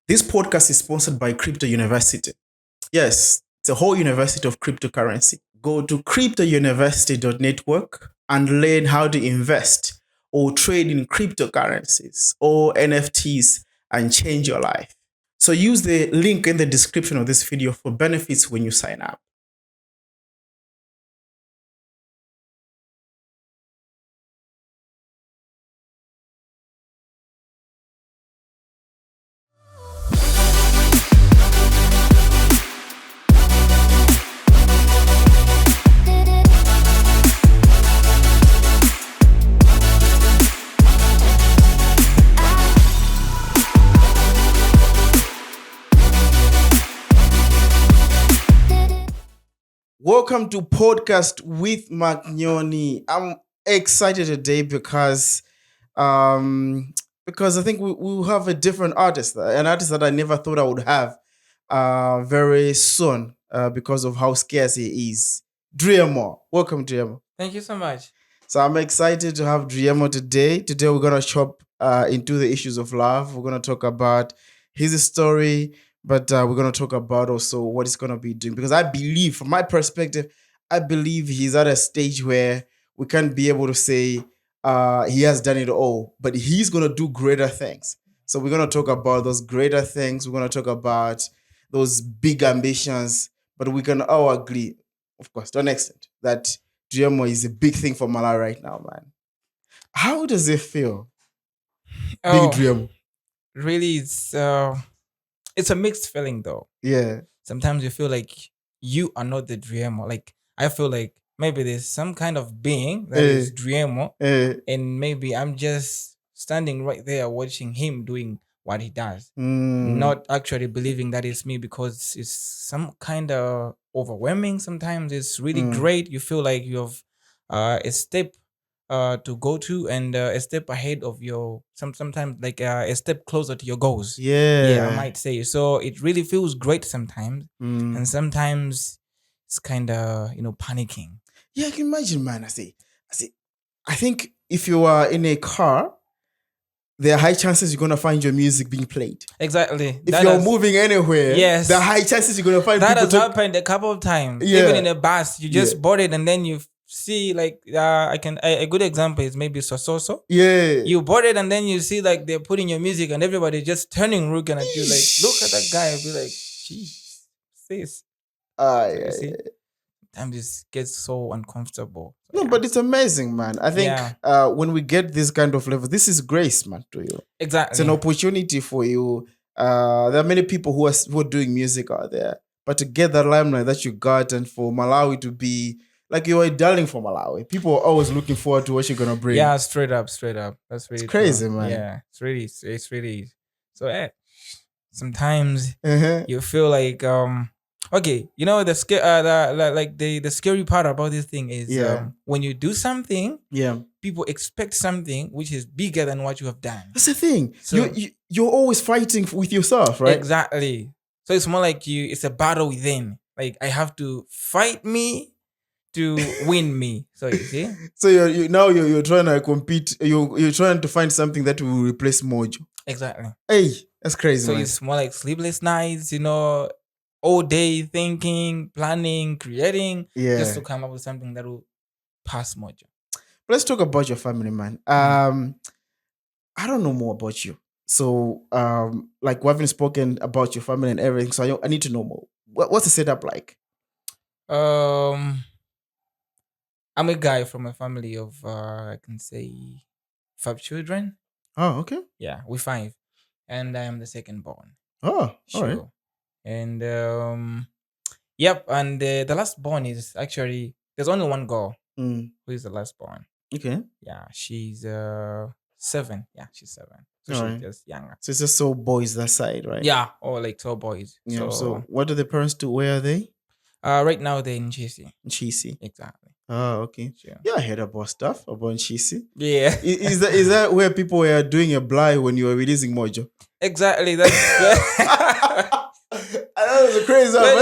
This podcast is sponsored by Crypto University. Yes, it's a whole university of cryptocurrency. Go to cryptouniversity.network and learn how to invest or trade in cryptocurrencies or NFTs and change your life. So use the link in the description of this video for benefits when you sign up. Welcome to Podcast with Magnoni. I'm excited today because I think we will have a different artist, an artist that I never thought I would have very soon because of how scarce he is. Driemo. Welcome, Driemo. Thank you so much. So I'm excited to have Driemo today. Today we're gonna chop into the issues of love. We're gonna talk about his story, but we're gonna talk about also what he's gonna be doing. Because I believe, from my perspective, I believe he's at a stage where we can't be able to say he has done it all, but he's gonna do greater things. So we're gonna talk about those greater things. We're gonna talk about those big ambitions, but we can all agree, of course, to an extent, that Driemo is a big thing for Malawi right now, man. How does it feel being Oh, Driemo? really, it's a mixed feeling though. Yeah. Sometimes you feel like you are not the Driemo. Like I feel like maybe there's some kind of being that is Driemo, and maybe I'm just standing right there watching him doing what he does, not actually believing that it's me because it's some kind of overwhelming. Sometimes it's really great. You feel like you have a step to go to and a step ahead of your sometimes like a step closer to your goals. I might say. So it really feels great sometimes, and sometimes it's kind of panicking. Yeah, I can imagine, man. I think if you are in a car, there are high chances you're gonna find your music being played. Exactly. If you're moving anywhere, yes, there are high chances you're gonna find that people has happened a couple of times. Yeah. Even in a bus, you just bought it and then you see like a good example is maybe Sososo. Yeah. You bought it and then you see like they're putting your music and everybody just turning looking at you like, look at that guy and be like, jeez, sis. Yeah. See? Sometimes it gets so uncomfortable. No, but it's amazing, man. I think when we get this kind of level, this is grace, man, to you. Exactly. It's an opportunity for you. There are many people who are doing music out there, but to get that limelight that you got, and for Malawi to be like you are darling for Malawi, people are always looking forward to what you're gonna bring. Yeah, straight up. That's really crazy, true. man. Yeah, it's really. So sometimes you feel like okay, the scary part about this thing is when you do something, people expect something which is bigger than what you have done. That's the thing. So you're always fighting with yourself, right? Exactly. So it's more like it's a battle within. Like I have to fight me to win me. So you see. So you're trying to compete. You're trying to find something that will replace Mojo. Exactly. Hey, that's crazy. So man. It's more like sleepless nights. All day thinking, planning, creating, just to come up with something that will pass Mojo. But let's talk about your family, man. I don't know more about you. So, like we haven't spoken about your family and everything. So I need to know more. What's the setup like? I'm a guy from a family of I can say 5 children. Oh, okay. Yeah, we're 5, and I am the second born. Oh, sure. All right. And yep, and the last born is actually there's only one girl who is the last born. Okay. Yeah, she's 7. Yeah, she's 7. So she's just younger. So it's just all boys that side, right? Yeah, or like 2 boys. Yeah. So what do the parents do? Where are they? Right now they're in Chisi. Chisi. Exactly. Oh, okay. Sure. Yeah, I heard about stuff about Chisi. Yeah. Is that where people were doing a blind when you were releasing Mojo? Exactly. That's that was a crazy one.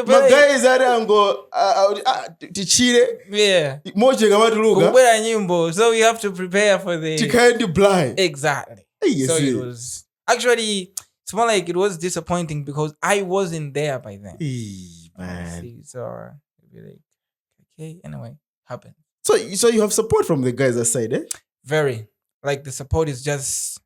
My guys are there and go tichire. Yeah. Mojo gamatuluga. So we have to prepare for the Tikandi blind. Exactly. Yes, so it was actually it's more like it was disappointing because I wasn't there by then. Man. See, so it'd be like, okay, anyway, happened. So you have support from the guys aside, eh? Very. Like the support is just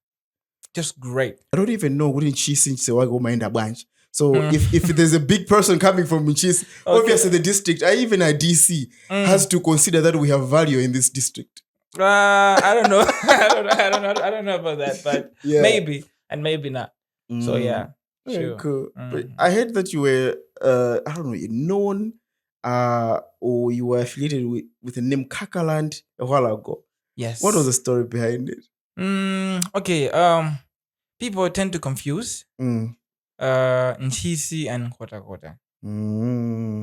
great. I don't even know wouldn't she since I go mind a bunch. So if there's a big person coming from Michis, obviously the district, even a DC has to consider that we have value in this district. I don't know. I don't know about that, but maybe and maybe not. So yeah. Sure. Cool. But I heard that you were I don't know, known or you were affiliated with the name Kakaland a while ago. Yes. What was the story behind it? Okay. People tend to confuse Nchisi and Nkota.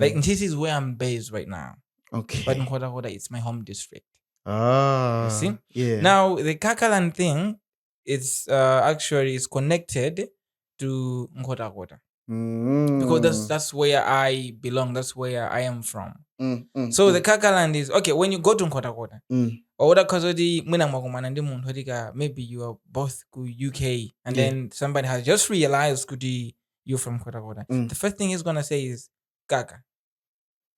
Like Nchisi is where I'm based right now. Okay. But Nkota it's my home district. Ah. You see? Yeah. Now the Kakaland thing is actually is connected to Nkota. Because that's where I belong. That's where I am from. So the Kakaland is okay. When you go to Nkota, maybe you are both UK, and then somebody has just realized you from Nkota. The first thing he's gonna say is Kaka.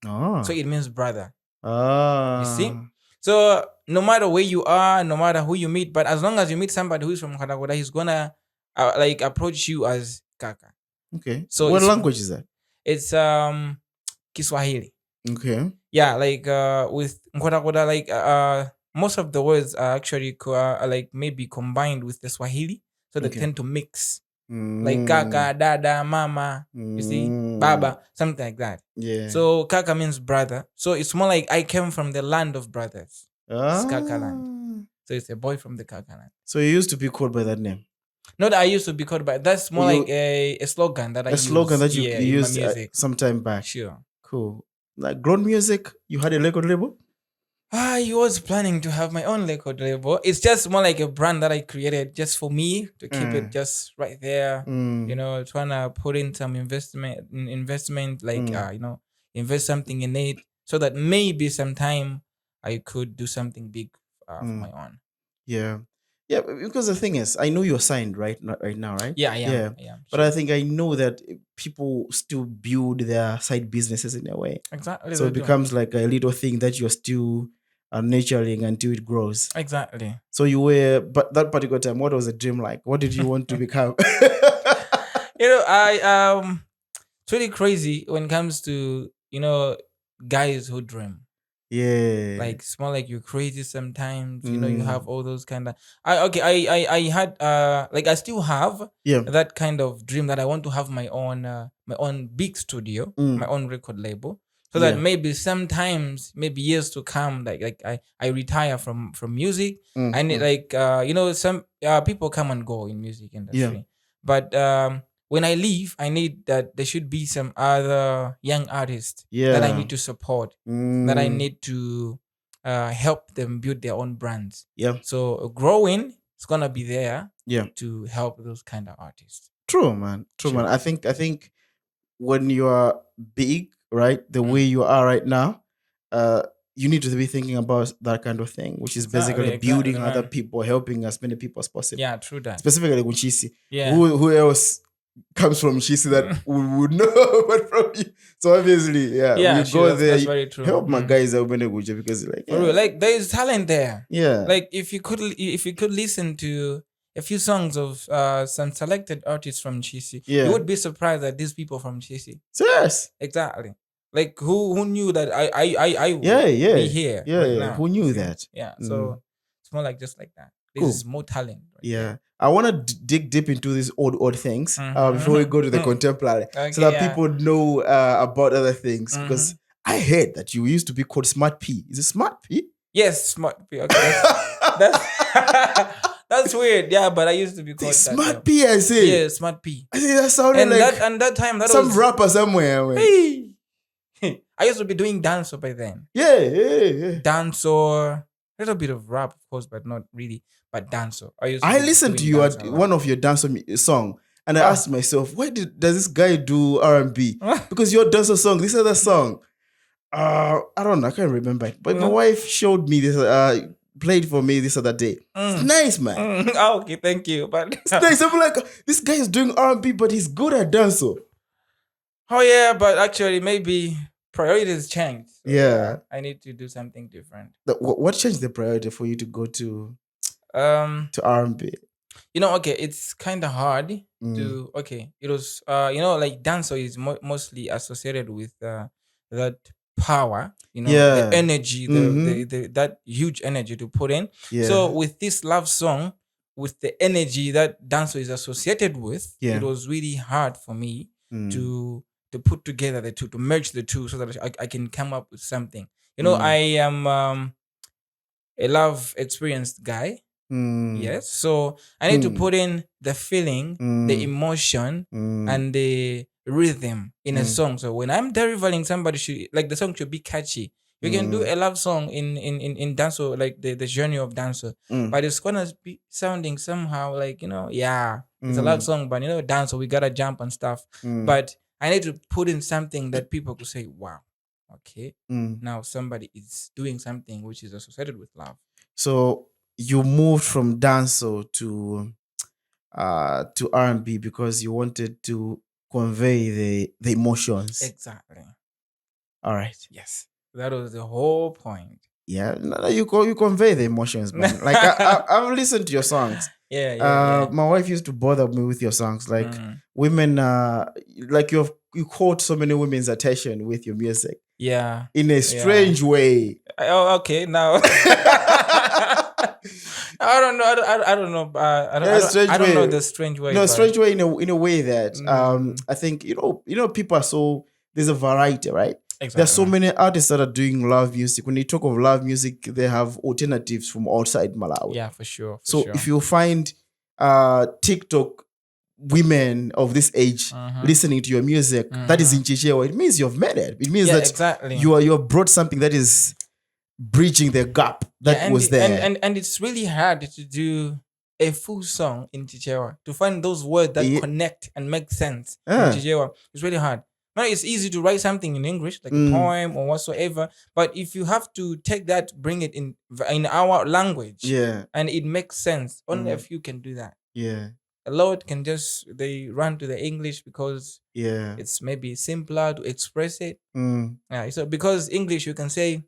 So it means brother. You see? So no matter where you are, no matter who you meet, but as long as you meet somebody who's from Nkota, he's gonna like approach you as Kaka. Okay. So what language is that? It's Kiswahili. Okay. Yeah, like with Nkota, like most of the words are actually like maybe combined with the Swahili, so they tend to mix. Like Kaka, Dada, Mama, you see, Baba, something like that. Yeah. So Kaka means brother. So it's more like I came from the land of brothers. It's Kaka land. So it's a boy from the Kaka land. So you used to be called by that name? Not that I used to be called by. That's more like a slogan that I use. A slogan that you used some time back. Sure. Cool. Like grown music, you had a record label? I was planning to have my own record label. It's just more like a brand that I created just for me to keep it just right there. You know, trying to put in some investment, like invest something in it so that maybe sometime I could do something big for my own. Yeah. Yeah, because the thing is, I know you're signed right now, right? Yeah, I am. Yeah. I am. But I think I know that people still build their side businesses in a way. Exactly. So it becomes like a little thing that you're still nurturing until it grows. Exactly. So you were, but that particular time, what was the dream like? What did you want to become? It's really crazy when it comes to guys who dream. Yeah. Like it's more like you're crazy sometimes. You have all those kind of. I had like I still have that kind of dream that I want to have my own big studio, my own record label. So that maybe sometimes, maybe years to come, like I retire from music. I need like some people come and go in music industry. But when I leave, I need that there should be some other young artists that I need to support, that I need to help them build their own brands. Yeah. So growing is gonna be there to help those kind of artists. True, man. Man. I think when you are big, right, the way you are right now, you need to be thinking about that kind of thing, which is basically building other people, helping as many people as possible. Yeah, true that. Specifically Nchisi. Yeah. Who else comes from Nchisi that would know but from you? So obviously, we go there, that's very true. help my guys out because like like there is talent there. Yeah. Like if you could listen to a few songs of some selected artists from Nchisi, you would be surprised that these people from Nchisi. Yes. Exactly. Like who knew that I would be here right now? Who knew that? Yeah. So it's more like just like that. There's more talent. Right there. I want to dig deep into these old things before we go to the contemporary, so that people know about other things. Because I heard that you used to be called Smart P. Is it Smart P? Yes, Smart P. Okay, that's weird. Yeah, but I used to be called Smart P. I say. Yeah, Smart P. I say that sounded like that time that some was rapper somewhere. Hey. I used to be doing dancehall by then. Yeah. Dancehall, a little bit of rap, of course, but not really. But dancehall. I listened to you at one of your dancehall song, and I asked myself, why does this guy do R&B? Because your dancehall song, this other song, I don't know, I can't remember it. But my wife showed me this played for me this other day. It's nice, man. Oh, okay, thank you. But It's nice. I'm like, this guy is doing R&B, but he's good at dancehall. Oh yeah, but actually maybe priorities changed. So Yeah. I need to do something different. What changed the priority for you to go to R&B? Okay, it's kind of hard to. Okay, it was. Like dancehall is mostly associated with that power. The Yeah. energy, the that huge energy to put in. Yeah. So with this love song, with the energy that dancehall is associated with, Yeah. it was really hard for me to put together the two, to merge the two, so that I can come up with something. I am a love experienced guy. Yes. So I need to put in the feeling, the emotion, and the rhythm in a song. So when I'm delivering, somebody should like the song should be catchy. You can do a love song in dancehall, like the journey of dancehall, but it's gonna be sounding somehow like it's a love song, but dancehall we gotta jump and stuff. But I need to put in something that people could say, "Wow, okay, now somebody is doing something which is associated with love." So you moved from dancehall to R&B because you wanted to convey the emotions. Exactly. All right. Yes. That was the whole point. Yeah, no, you convey the emotions, man. Like I've listened to your songs. Yeah. My wife used to bother me with your songs. Like women, like you caught so many women's attention with your music. Yeah. In a strange way. Oh, okay. Now I don't know. I don't know. I don't know the strange way. No, strange way in a way that I think people are so, there's a variety, right? Exactly. There's so many artists that are doing love music. When you talk of love music, they have alternatives from outside Malawi. Yeah, for sure. If you find TikTok women of this age listening to your music that is in Chichewa, it means you've made it. It means that exactly. you have brought something that is bridging the gap that was there. And it's really hard to do a full song in Chichewa, to find those words that connect and make sense in Chichewa. It's really hard. Now, it's easy to write something in English, like a poem or whatsoever. But if you have to take that, bring it in our language, and it makes sense, only a few can do that. Yeah. A lot can they run to the English because it's maybe simpler to express it. Yeah. So because English, you can say,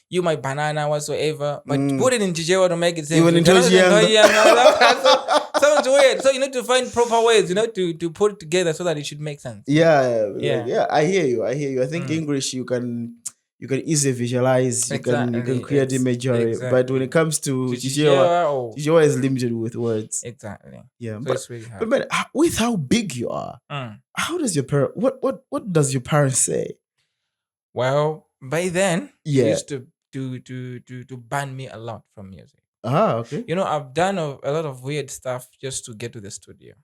you my banana whatsoever, but put it in Chichewa to make it sense. Even in sounds weird. So you need to find proper ways, to put it together so that it should make sense. Yeah. I hear you. I think English you can easily visualize. You can create imagery. Exactly. But when it comes to Chichewa is limited with words. Exactly. Yeah, so it's really hard. But man, with how big you are, how does your parent? What does your parents say? Well, by then, they used to ban me a lot from music. Okay. I've done a lot of weird stuff just to get to the studio.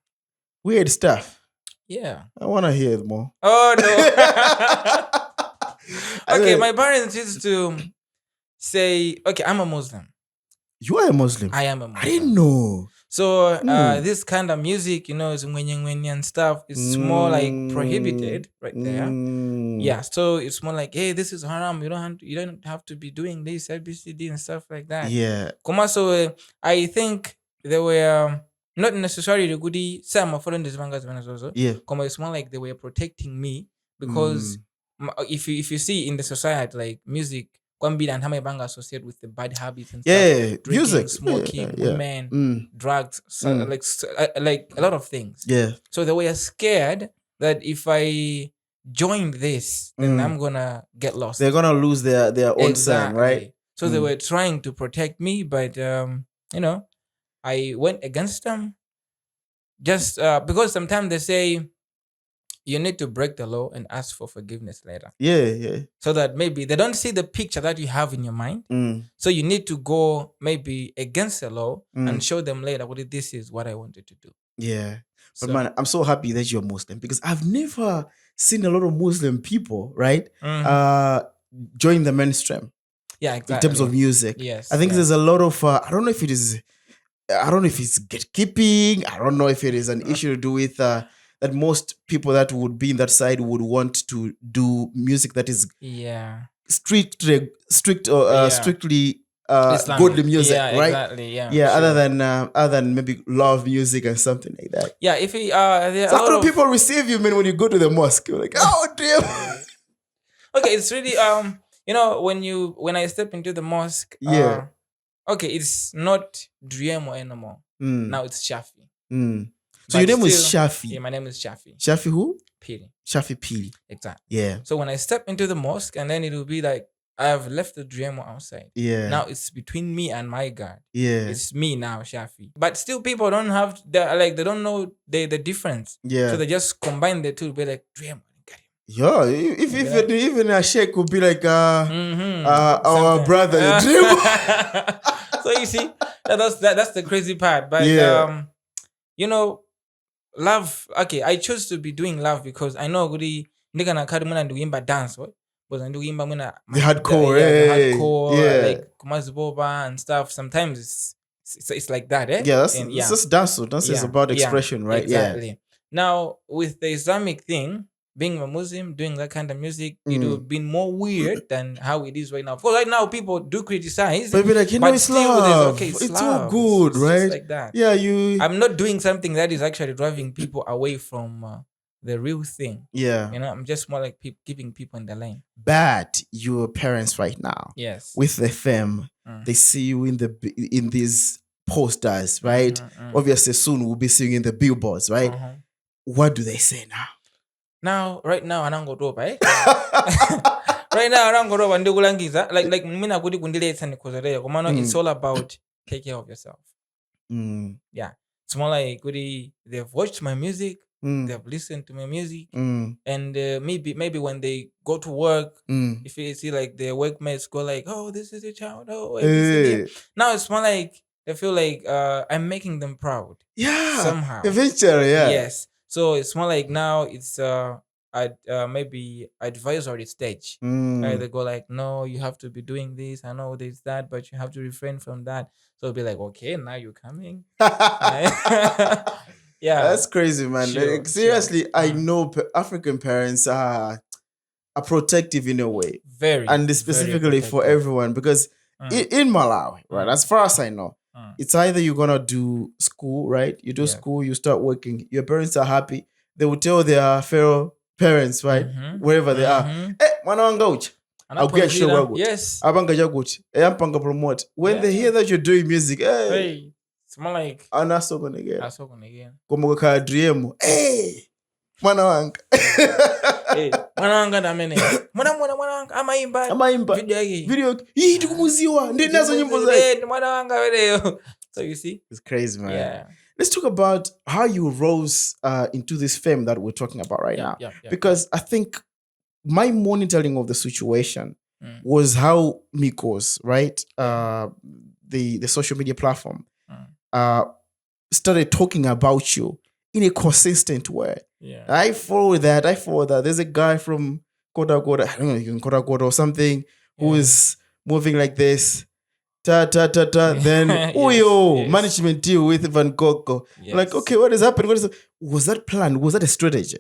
Weird stuff? Yeah. I want to hear it more. Oh, no. Okay, my parents used to say, okay, I'm a Muslim. You are a Muslim? I am a Muslim. I didn't know. So this kind of music, is and stuff, it's more like prohibited right there. Yeah, so it's more like, hey, this is haram. You don't have to be doing this ABCD and stuff like that. Yeah. So I think they were not necessarily the goodie. Some are following these mangas also. Yeah. It's more like they were protecting me because if you see in the society, like music, Kwambi and Hamebanga associated with the bad habits and stuff. Drinking, music, smoking, women, drugs, like a lot of things. Yeah. So they were scared that if I join this, then I'm gonna get lost. They're gonna lose their own son, right? So they were trying to protect me, but I went against them. Just because sometimes they say you need to break the law and ask for forgiveness later. Yeah. So that maybe they don't see the picture that you have in your mind. So you need to go maybe against the law and show them later, this is what I wanted to do. Yeah. But man, I'm so happy that you're Muslim because I've never seen a lot of Muslim people, right? Join the mainstream. Yeah, exactly. In terms of music. Yes. I think there's a lot of, I don't know if it's gatekeeping. I don't know if it is an issue to do with that most people that would be in that side would want to do music that is strictly godly music, yeah, right? exactly, yeah, Yeah, sure. other than maybe love music and something like that. Yeah, if he there are So a how lot do of people receive you, man, when you go to the mosque? You're like, oh damn. okay, it's really when I step into the mosque, Yeah. okay, it's not Driemo anymore. Mm, Now it's Shafi. mm. So your But name was still, Shafi. yeah, my name is Shafi. Shafi who? Piri. Shafi Pili. Exactly. Yeah. So when I step into the mosque, and then it will be like I have left the Driemo outside. Yeah. Now it's between me and my God. Yeah. It's me now, Shafi. But still, people don't have they don't know the difference. Yeah. So they just combine the two, be like Driemo. Yeah, if even a sheikh would be like our Something. brother Driemo. So you see, that's the crazy part. But Yeah. love. Okay, I chose to be doing love because I know really nigga na kadi muna nduimba dance, what? Because I nduimba muna The hardcore, the hey. hardcore, Yeah. like kumaziboba and stuff. Sometimes it's like that, eh? Yeah, that's And it's just dance. Dance is about yeah, expression, right? exactly. Now with the Islamic thing, being a Muslim, doing that kind of music, it would have been more weird than how it is right now. Of course, right now people do criticize, But be like, but it's still, love. it's It's all love. good, It's right? just like that. Yeah, you. I'm not doing something that is actually driving people away from the real thing. Yeah. I'm just more like keeping people in the lane. But your parents right now, Yes. with the fam, they see you in these posters, right? Obviously, soon we'll be seeing you in the billboards, right? What do they say now? Right now, anangodoba, eh? Right now, anangodoba ndikulangiza like mina kuti kundiletsa nikhozolera komano it's all about take care of yourself. Yeah, it's more like they've watched my music, they've listened to my music, and maybe when they go to work, if you see like their workmates go like, oh, this is your child, oh, ABCD. Now it's more like they feel like I'm making them proud. Yeah, somehow. Eventually, yeah. Yes. So it's more like now it's maybe advisory stage. They go like, no, you have to be doing this. I know there's that, but you have to refrain from that. So it'll be like, okay, now you're coming. Yeah, That's crazy, man. Sure, Like, seriously, sure. I know African parents are protective in a way, very, and specifically for protective. everyone, because in Malawi, right, as far as I know, it's either you're gonna do school, right? You do school, you start working. Your parents are happy. They will tell their fellow parents, right, wherever they are, mwana wanga uchi. I'll get sure. Yes. Abanga jaguti. Ampanga promote. When they hear that you're doing music, hey, it's more like anasoko again. Komoka Driemo. Hey, mwana wanga. Hey, mwana wanga ndamene. Mwana wanga amaimba. Video. Hii tukumuziwa. Ndi nazo nyimbo zake. Mwana wanga video. So you see? It's crazy, man. Yeah. Let's talk about how you rose into this fame that we're talking about right now. Because I think my monitoring of the situation was how Migos, right? The social media platform started talking about you in a consistent way. Yeah. I follow that. There's a guy from Koda, I don't know, you can Koda or something, who is moving like this. Ta. Then management deal with Van Gogh. Yes. Like, okay, what is happening? Was that planned? Was that a strategy?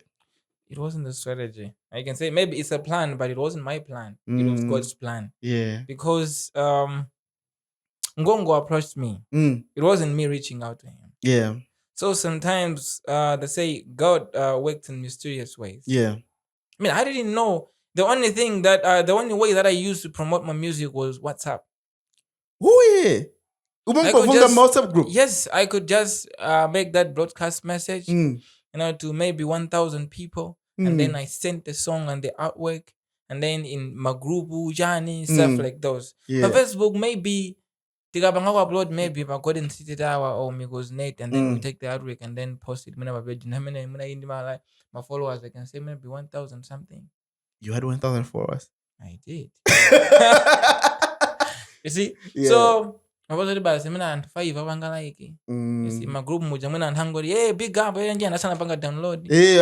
It wasn't a strategy. I can say maybe it's a plan, but it wasn't my plan. It was God's plan. Yeah. Because Ngongo approached me. It wasn't me reaching out to him. Yeah. So sometimes they say God works in mysterious ways. Yeah. I mean, I didn't know. The only way that I used to promote my music was WhatsApp. Oh yeah. WhatsApp group. Yes, I could just make that broadcast message, to maybe 1,000 people, and then I sent the song and the artwork, and then in my group, Jani, stuff like those. Yeah. But Facebook, maybe upload maybe my Golden City Tower or Migos Net, and then we take the artwork and then post it. My followers, I can say maybe 1,000 something. You had 1,000 followers? I did. You see? Yeah. So I was about 5 abanga like. You see, my group muja mwena ntangori, hey, big up, njia nasana panga download. Hey,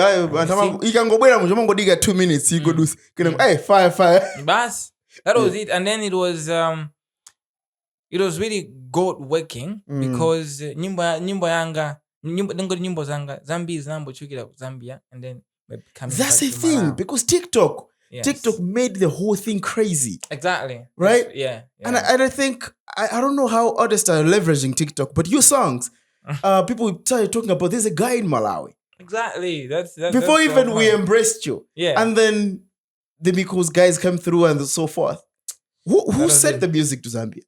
ikangobwera muja mongo diga 2 minutes, you go do, hey, fire. Bas, that was it. And then it was really God working because nyimbo zanga Zambia is number chukira Zambia, and then that's the thing, because TikTok, TikTok made the whole thing crazy. Exactly. Right? Yeah. And I think, I don't know how artists are leveraging TikTok, but your songs, people started talking about there's a guy in Malawi. Exactly. That's before even we embraced you. Yeah. And then the Miko's guys come through and so forth. Who sent the music to Zambia?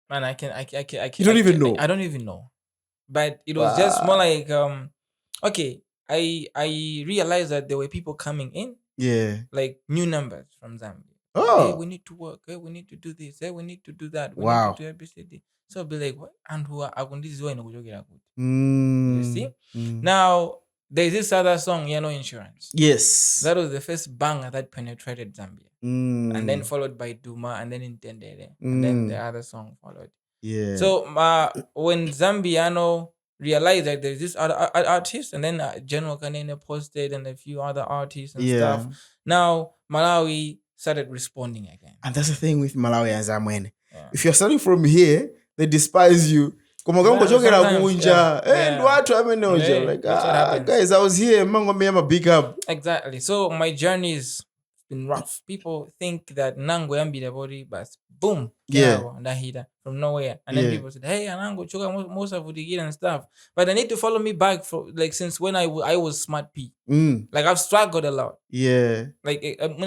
Man, I can. You don't even know. I don't even know. But it was just more like okay. I realized that there were people coming in. Yeah. Like new numbers from Zambia. Oh. Hey, we need to work. Hey, we need to do this. Hey, we need to do that. We Wow. need to do ABCD. So I'll be like, what? And who are this is what you see? Now there's this other song, No Insurance. Yes. That was the first banger that penetrated Zambia. And then followed by Duma and then Intendere. And then the other song followed. Yeah. So when Zambiano realized that there's this other artist, and then General Kanene posted and a few other artists and stuff. Now Malawi started responding again. And that's the thing with Malawi and Zamwene. Yeah. If you're starting from here, they despise you. Like, guys, I was here. I'm a big up. Exactly. So my journey's been rough. People think that Nango Yambi the body, but boom, from nowhere. And then people said, hey, Nango Choka most of the and stuff. But they need to follow me back for like since when I was Smart P. Like I've struggled a lot. Yeah. Like like I was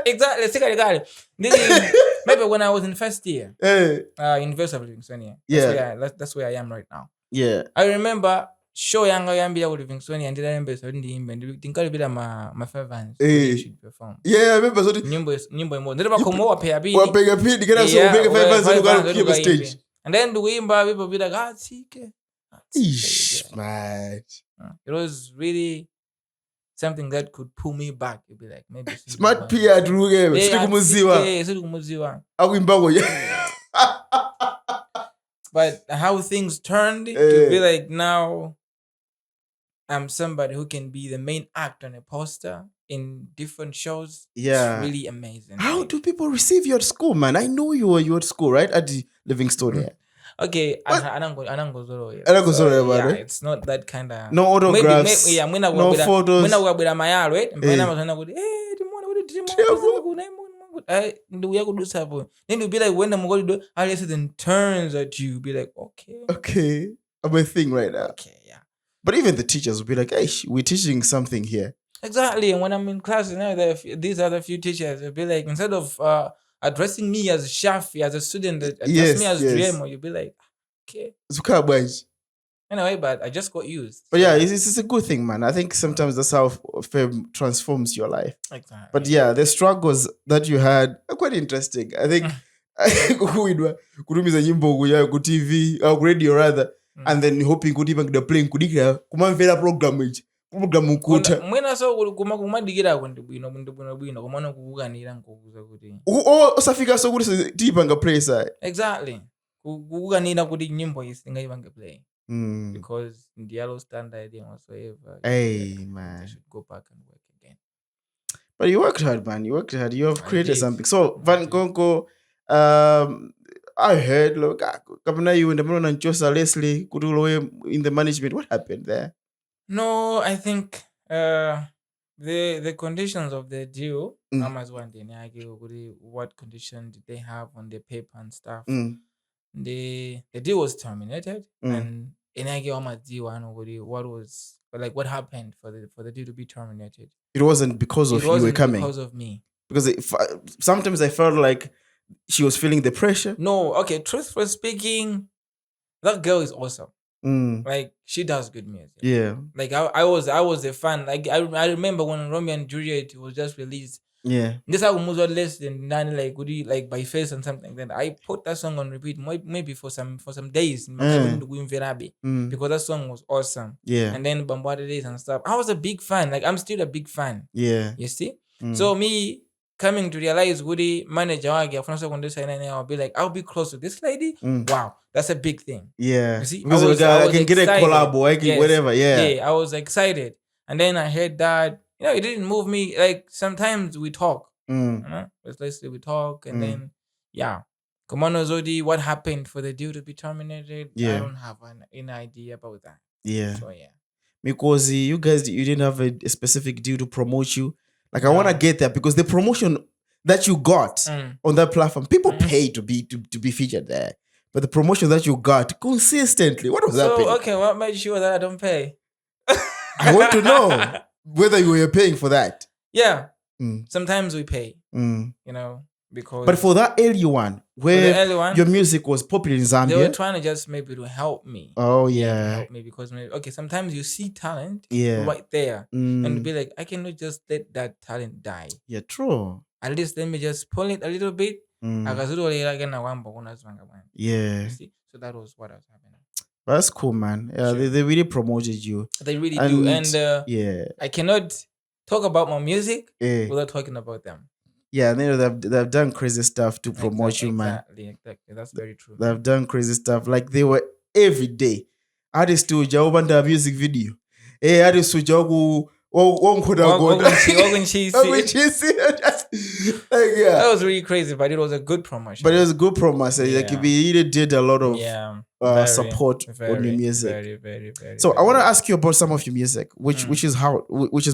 exactly. Maybe when I was in first year, University of Livingstonia. That's where I am right now. Yeah. I remember show yanga yambia ku Livingstonia and I remember so ndiyimbe tinkali bila ma favors should perform. Yeah, I remember so nyimbo mo ndeba ko mo wapea bi wapega pidi kana so upega favors and go stage. And then the wimba people be like tike. Man. It was really something that could pull me back. You'd be like, maybe Smart P atruge sikumuziwa akwimbago. But how things turned to be like now I'm somebody who can be the main act on a poster in different shows. Yeah. It's really amazing. How do people receive you at school, man? I know you were at school, right? At the Livingstonia. Okay, it's not that kind of no autographs, no photos. Then you'll be like, when I'm going to do Alice then turns at you, be like, okay, I'm a thing right now. Okay, yeah. But even the teachers will be like, hey, we're teaching something here. Exactly. And when I'm in class, these other few teachers will be like, instead of addressing me as Shafi, as a student, address me as Driemo, you'll be like, okay. Anyway, but I just got used. But yeah, it's a good thing, man. I think sometimes that's how fame transforms your life. Exactly. But yeah, the struggles that you had are quite interesting. I think kutumiza nyimbo kuya ku TV or radio rather, and then hoping could even the playing kudikira kumamvera program ukuta mwena so kumadigira kwendibwino kumana kukukanira nkokuza kuti osafika so kuti tipanga play side. Exactly. Kukukanira kuti nyimbo isingayibanga play. Because in the yellow standard and whatsoever. Hey, man. I should go back and work again. But you worked hard, man. You worked hard. You have created something. So, Van Gonko, I heard, look, you and the Mono and Chosa Leslie in the management. What happened there? No, I think the conditions of the deal, what condition did they have on the paper and stuff? The deal was terminated, and what happened for the deal to be terminated? It wasn't because of you were coming. Because of me. Because sometimes I felt like she was feeling the pressure. No, okay. Truthfully speaking, that girl is awesome. Like she does good music. Yeah. Like I was a fan. Like I remember when Romeo and Juliet was just released. Yeah. This album was less than like by face and something. Then I put that song on repeat maybe for some days. Because that song was awesome. Yeah. And then Bombarded Days and stuff. I was a big fan. Like I'm still a big fan. Yeah. You see? So me coming to realize Woody manager I'll be like, I'll be close to this lady. Wow, that's a big thing. Yeah. You see? Because I can get a collab or whatever. Yeah. Yeah, I was excited. And then I heard that, it didn't move me. Like sometimes we talk. Let's say we talk and then Komano Zodi, what happened for the deal to be terminated? I Yeah. don't have an idea about that. Yeah. So yeah. Because you guys, you didn't have a specific deal to promote you. Like, I No. want to get there because the promotion that you got on that platform, people pay to be featured there. But the promotion that you got consistently, what was happening? So okay, what made sure that I don't pay? I want to know whether you were paying for that. Yeah. Mm. Sometimes we pay. Mm. You know, because But for that early one, where the early one, your music was popular in Zambia, they were trying to just maybe to help me. Oh To yeah. help me because maybe, okay, sometimes you see talent Yeah. right there and Mm. be like, I cannot just let that talent die. Yeah, true. At least let me just pull it a little bit. Mm. Yeah. You see? So that was what was happening. That's cool, man. Yeah, Sure. they really promoted you. They really do. And yeah, I cannot talk about my music Eh. without talking about them. Yeah, and they've done crazy stuff to promote you, man. Exactly. That's very true. They've done crazy stuff. Like, they were every day. Artists to Jawabanda music video. Hey, artists to Jawu. That was really crazy, but it was a good promotion. But it was a good promotion. Yeah. Like, we really did a lot of support on your music. Very, very, very. So very, I want to ask you about some of your music, which has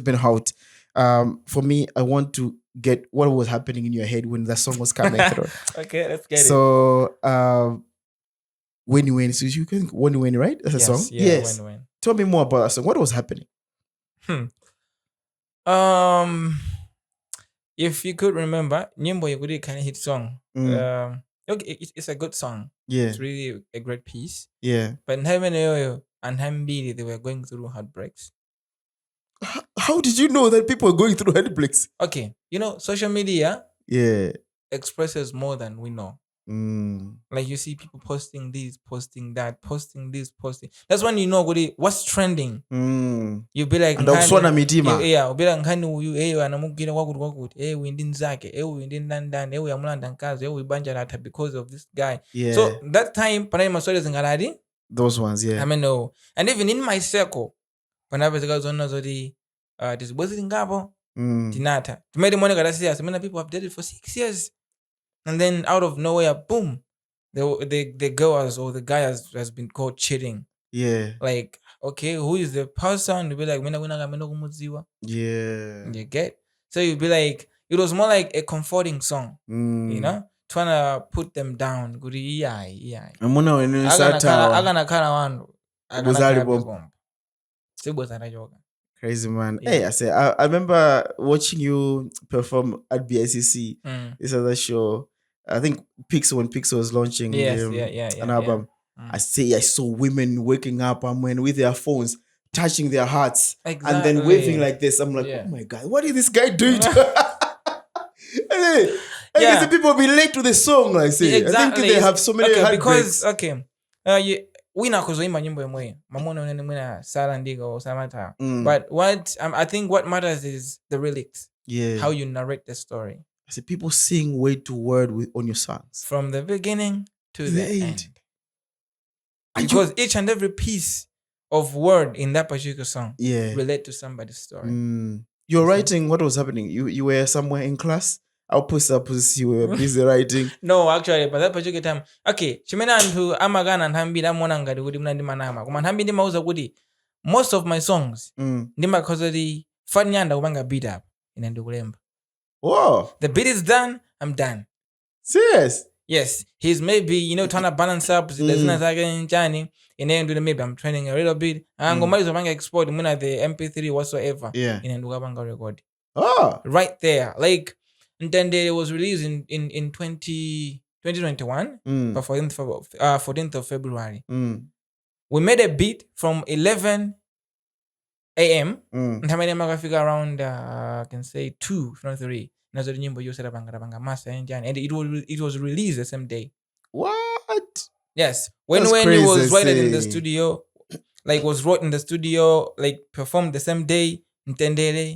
been out. For me, I want to get what was happening in your head when the song was coming through. Okay, let's get it. So, when you win, so you can when you win, right? That's a song. Yeah, Yes. When. Tell me more about that song. What was happening? If you could remember, Nyimbo Yegudi kind of hit song. Okay, it's a good song. Yeah. It's really a great piece. Yeah. But Nhaimeneyo and Hambili, they were going through heartbreaks. How did you know that people are going through heartbreaks? Okay, social media expresses more than we know. Like, you see people posting this, posting that, posting this, posting. That's when you know what's trending. You be like, and ukusona mitima. Yeah, be like, nkani uyu anamukira wakuti windin zake, windin dandan, yamulanda nkazi, ibanja lata because of this guy. Yeah. So that time, panai maswali zingaladi. Those ones, yeah. I mean, no. And even in my circle, whenever the guys on this was in Gabo, Tinata. To make the money many people have dated for 6 years. And then out of nowhere, boom, the girl or the guy has been caught cheating. Yeah. Like, okay, who is the person? You be like, yeah. You get? So you'd be like, it was more like a comforting song. Trying to put them down. Crazy, man. Yeah. Hey, I remember watching you perform at BICC. This other show. I think when Pixel was launching an album. I saw women waking up with their phones, touching their hearts, and then waving like this. I'm like, oh my God, what is this guy doing? I guess the people be late to the song. Like, say, exactly. I think they have so many heartbreaks. Because wina kuzoimba nyimbo yemwe mamona unene mwina sala ndigo samata. But what I think what matters is the lyrics. Yeah. How you narrate the story. I see people sing word to word on your songs. From the beginning to the end. Because each and every piece of word in that particular song relate to somebody's story. You're writing what was happening. You were somewhere in class. I'll post you were busy writing. No, actually, but that particular time. Okay, Chimena and Amagana and Hambi Monanga Gudi Manama. Hambi Mauza Woody. Most of my songs, Nima Kozadi, Fanyanda Wanga beat up in Andugulemba. Whoa. The beat is done, I'm done. Serious? Yes. He's maybe, trying to balance up and then do the maybe I'm training a little bit. I'm going to export the MP3 whatsoever. Yeah. In Andugabanga record. Oh. Right there. Like, and then it was released in 2021, but 14th of February. We made a beat from 11 a.m. And how many I figure around, I can say 2, if not 3. And it was released the same day. What? Yes. When it was written in the studio, like was wrote in the studio, like performed the same day.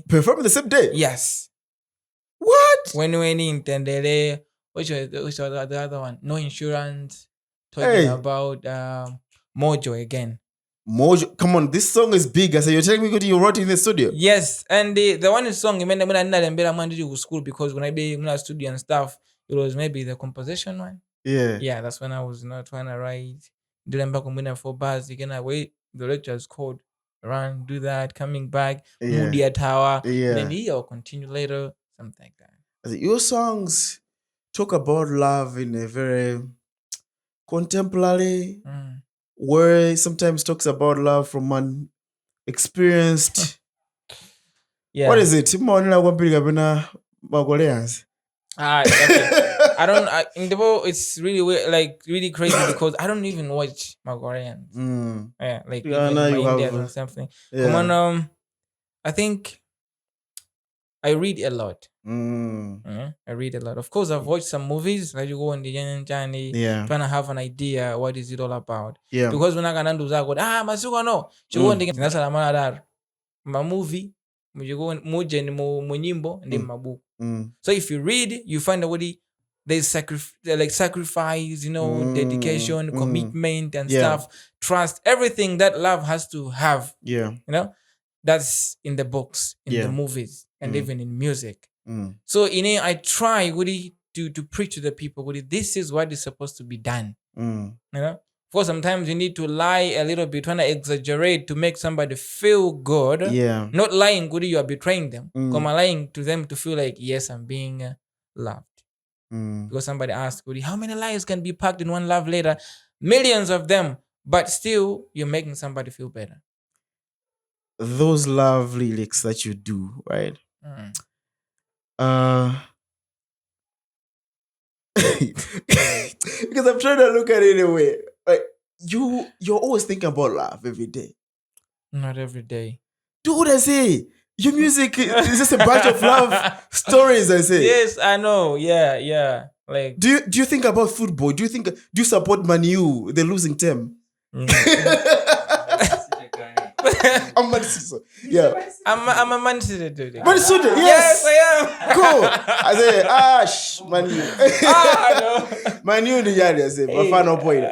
Performed the same day? Yes. What? When Ntendele, which was the other one? No Insurance. Talking about Mojo again. Mojo, come on, this song is big. I said, you're telling me you wrote it in the studio? Yes, and the one song, I school because when I be in the studio and stuff, it was maybe the composition one. Yeah. Yeah, that's when I was not trying to write. Doing back on 4 bars. Again, I wait. The lecture's called. Run, do that. Coming back. Yeah. Moody tower. Yeah. Then I'll continue later. Something like that. Your songs talk about love in a very contemporary way. Sometimes talks about love from an experienced. Yeah. What is it? Magoleans. Okay. I don't. In the world, it's really weird, like really crazy because I don't even watch Magorians. Yeah, like Yeah, even now my you Indians have, and something. yeah. Come on, I think I read a lot. I read a lot. Of course, I've watched some movies. Like you go on the journey, Yeah. trying to have an idea what is it all about. Yeah. Because when I can do that, masuka no. You go on the that's a matter. My movie, you go on moje ni mo nyimbo and then my book. So if you read, you find already there's sacrifice, dedication, commitment and stuff, trust, everything that love has to have. Yeah. That's in the books, in the movies, and even in music. So I try really to preach to the people, really, this is what is supposed to be done. For sometimes you need to lie a little bit, trying to exaggerate to make somebody feel good. Yeah. Not lying good, you are betraying them. Come lying to them to feel like, yes, I'm being loved. Because somebody asked, how many lies can be packed in one love letter? Millions of them, but still you're making somebody feel better. Those love lyrics that you do, right? Because I'm trying to look at it in a way. Like you're always thinking about love every day. Not every day. Dude, I say your music is just a bunch of love stories. I say. Yes, I know. Yeah. Like, do you think about football? Do you support Man U? The losing team. I'm Man City. Yeah. I'm a Man City dude. Man City, yes. Yes, I am. Cool. I say, Man U. I know. Man U the yard, I say, my final point.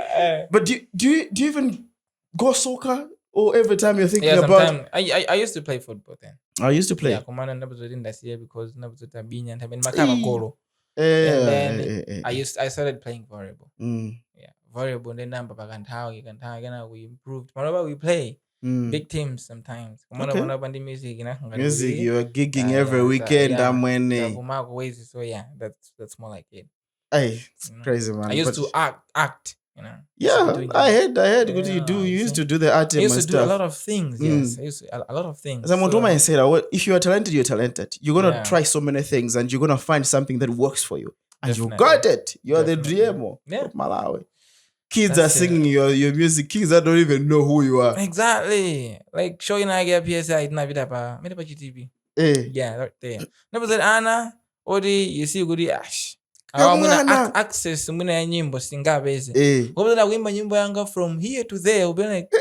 But do you even go soccer? Or every time you're thinking about... I used to play football then. I used to play. Yeah, kumana nabuzodin this year because nabuzota binya and having makaba golo. And then I started playing volleyball. Yeah, volleyball. Then number we improved. Whenever we play big teams sometimes. Okay. Music, you are gigging every weekend. So yeah, that's more like it. Hey, it's crazy, man. I used to act. Yeah, I heard what you do. You used to do the art and stuff. I used to do a lot of things. Yes, I used to a lot of things. Someone said, if you are talented, you're talented. You're gonna try so many things, and you're gonna find something that works for you. And you got it. You're the Driemo of Malawi. Kids are singing your music. Kids that don't even know who you are. Exactly. Like showing I get PSI na vida pa. Me pa GTV. Yeah, right there. Never said Anna. Odi, you see good ash. Muna access muna ya nyimbo singabeze. Ngoba na kuimba nyimbo yanga from here to there, you'll be like,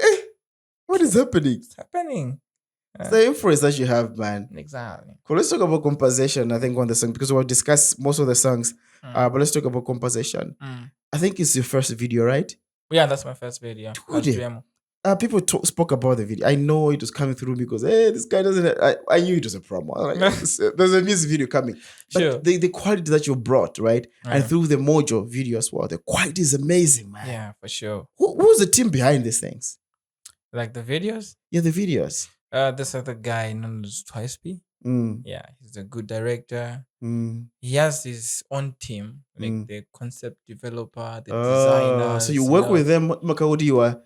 what is happening? It's happening. It's the influence that you have, man. Exactly. Cool. Let's talk about composition, I think, on the song, because we'll discuss most of the songs. But let's talk about composition. I think it's your first video, right? Yeah, that's my first video. People spoke about the video. I know it was coming through because, hey, this guy doesn't... I knew it was a promo. Like, there's a music video coming. But sure. The quality that you brought, right? And through the Mojo video as well, the quality is amazing, man. Yeah, for sure. Who's the team behind these things? Like the videos? Yeah, the videos. This other guy known as Twice-P. Yeah, he's a good director. He has his own team, like the concept developer, the designer. So you work with them, Makaudi,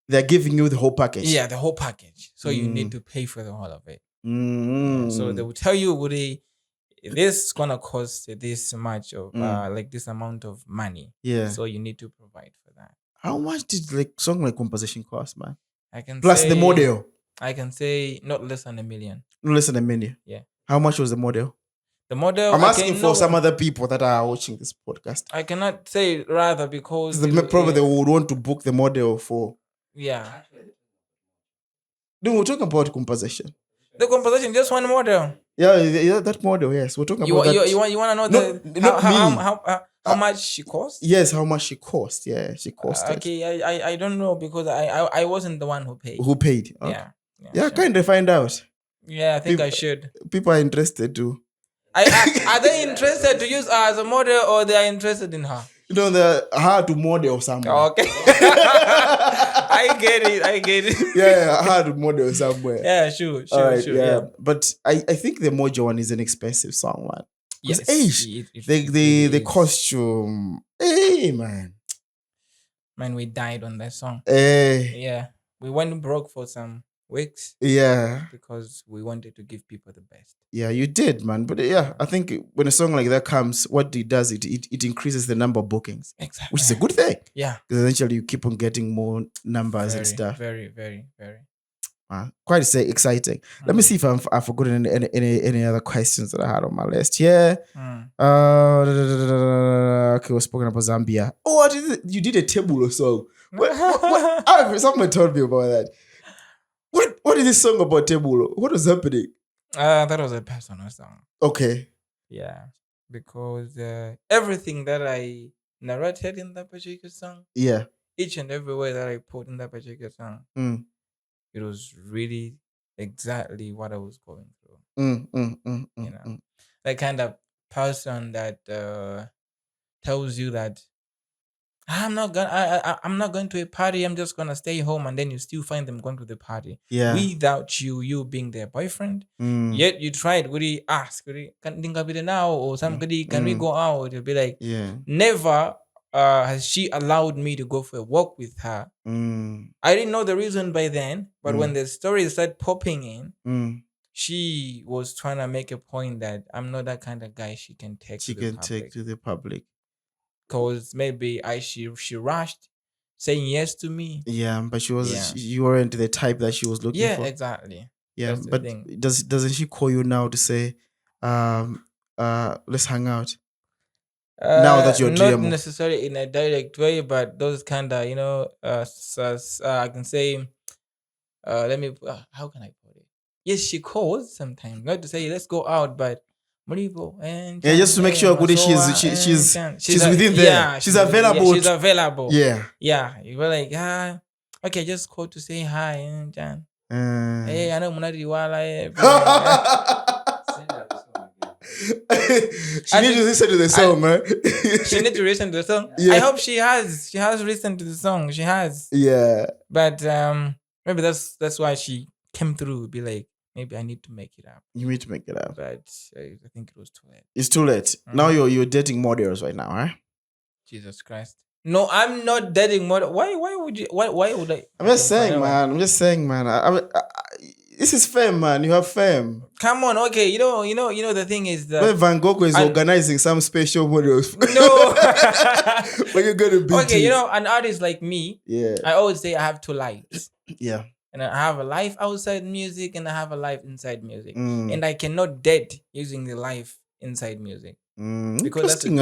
they're giving you the whole package. Yeah, the whole package. So you need to pay for the whole of it. So they will tell you, Woody, this is gonna cost this much of like this amount of money. Yeah. So you need to provide for that. How much did song composition cost, man? I can plus say, the model. I can say not less than $1 million. Not less than $1 million. Yeah. How much was the model? The model. I'm asking for some other people that are watching this podcast. I cannot say rather because probably they would want to book the model for. Yeah. No, we're talking about composition. The composition, just one model. Yeah, that model. Yes, we're talking about that. You want to know how much she cost? Yes, how much she cost. Yeah, she cost. Okay, I don't know because I wasn't the one who paid. Who paid? Okay. Yeah, kind of find out. Yeah, I think I should. People are interested too. Are they interested to use her as a model or they are interested in her? the how to model somewhere. Okay. I get it. Yeah, how to model somewhere. Yeah, sure. All right, Sure. yeah. But I think the Mojo one is an expensive song, man. Because Yes, the it really the is. costume, hey man. Man, we died on that song. Hey. Yeah, we went broke for some weeks. Yeah. Because we wanted to give people the best. Yeah, you did, man. But yeah, I think when a song like that comes, what it does, it increases the number of bookings. Exactly. Which is a good thing. Yeah. Because eventually you keep on getting more numbers and stuff. Very. Quite exciting. Let me see if I've forgotten any other questions that I had on my list. Yeah. Okay, we're spoken about Zambia. Oh, you did a table or so. What? Someone told me about that. What is this song about table? What was happening? That was a personal song. Okay. Yeah. Because everything that I narrated in that particular song, yeah, each and every word that I put in that particular song, it was really exactly what I was going through. You know, that kind of person that tells you that I'm not going to a party. I'm just gonna stay home, and then you still find them going to the party. Yeah. Without you being their boyfriend. Yet you tried. Would he ask? Would he can think of it now or somebody? Can we go out? It'll be like, Yeah. never has she allowed me to go for a walk with her. I didn't know the reason by then, but when the story started popping in, she was trying to make a point that I'm not that kind of guy she can take to the public. Because maybe she rushed saying yes to me. Yeah, but she was you weren't the type that she was looking for. Yeah, exactly. Yeah, but doesn't she call you now to say, let's hang out? Now that you're not Driemo. necessarily in a direct way, but those kind of I can say, let me how can I put it? Yes, she calls sometimes, not to say let's go out, but and just to make sure she's within there. Yeah, she's available. Yeah, she's available. Yeah. Yeah. You were like, okay, just call to say hi and hey, I know Munadi Wala. She needs to listen to the song, man. She needs to listen to the song. Yeah. I hope she has. She has listened to the song. She has. Yeah. But maybe that's why she came through. Be like, maybe I need to make it up. You need to make it up. But I think it was too late. It's too late. Now you're dating models right now, right? Jesus Christ. No, I'm not dating model. Why would you? Why would I? I'm just saying, man. This is fame, man. You have fame. Come on, okay. You know. The thing is that when Van Gogh is organizing some special models. No. When you're gonna be okay, an artist like me. Yeah. I always say I have two lives. Yeah. And I have a life outside music, and I have a life inside music. And I cannot date using the life inside music. Because that's an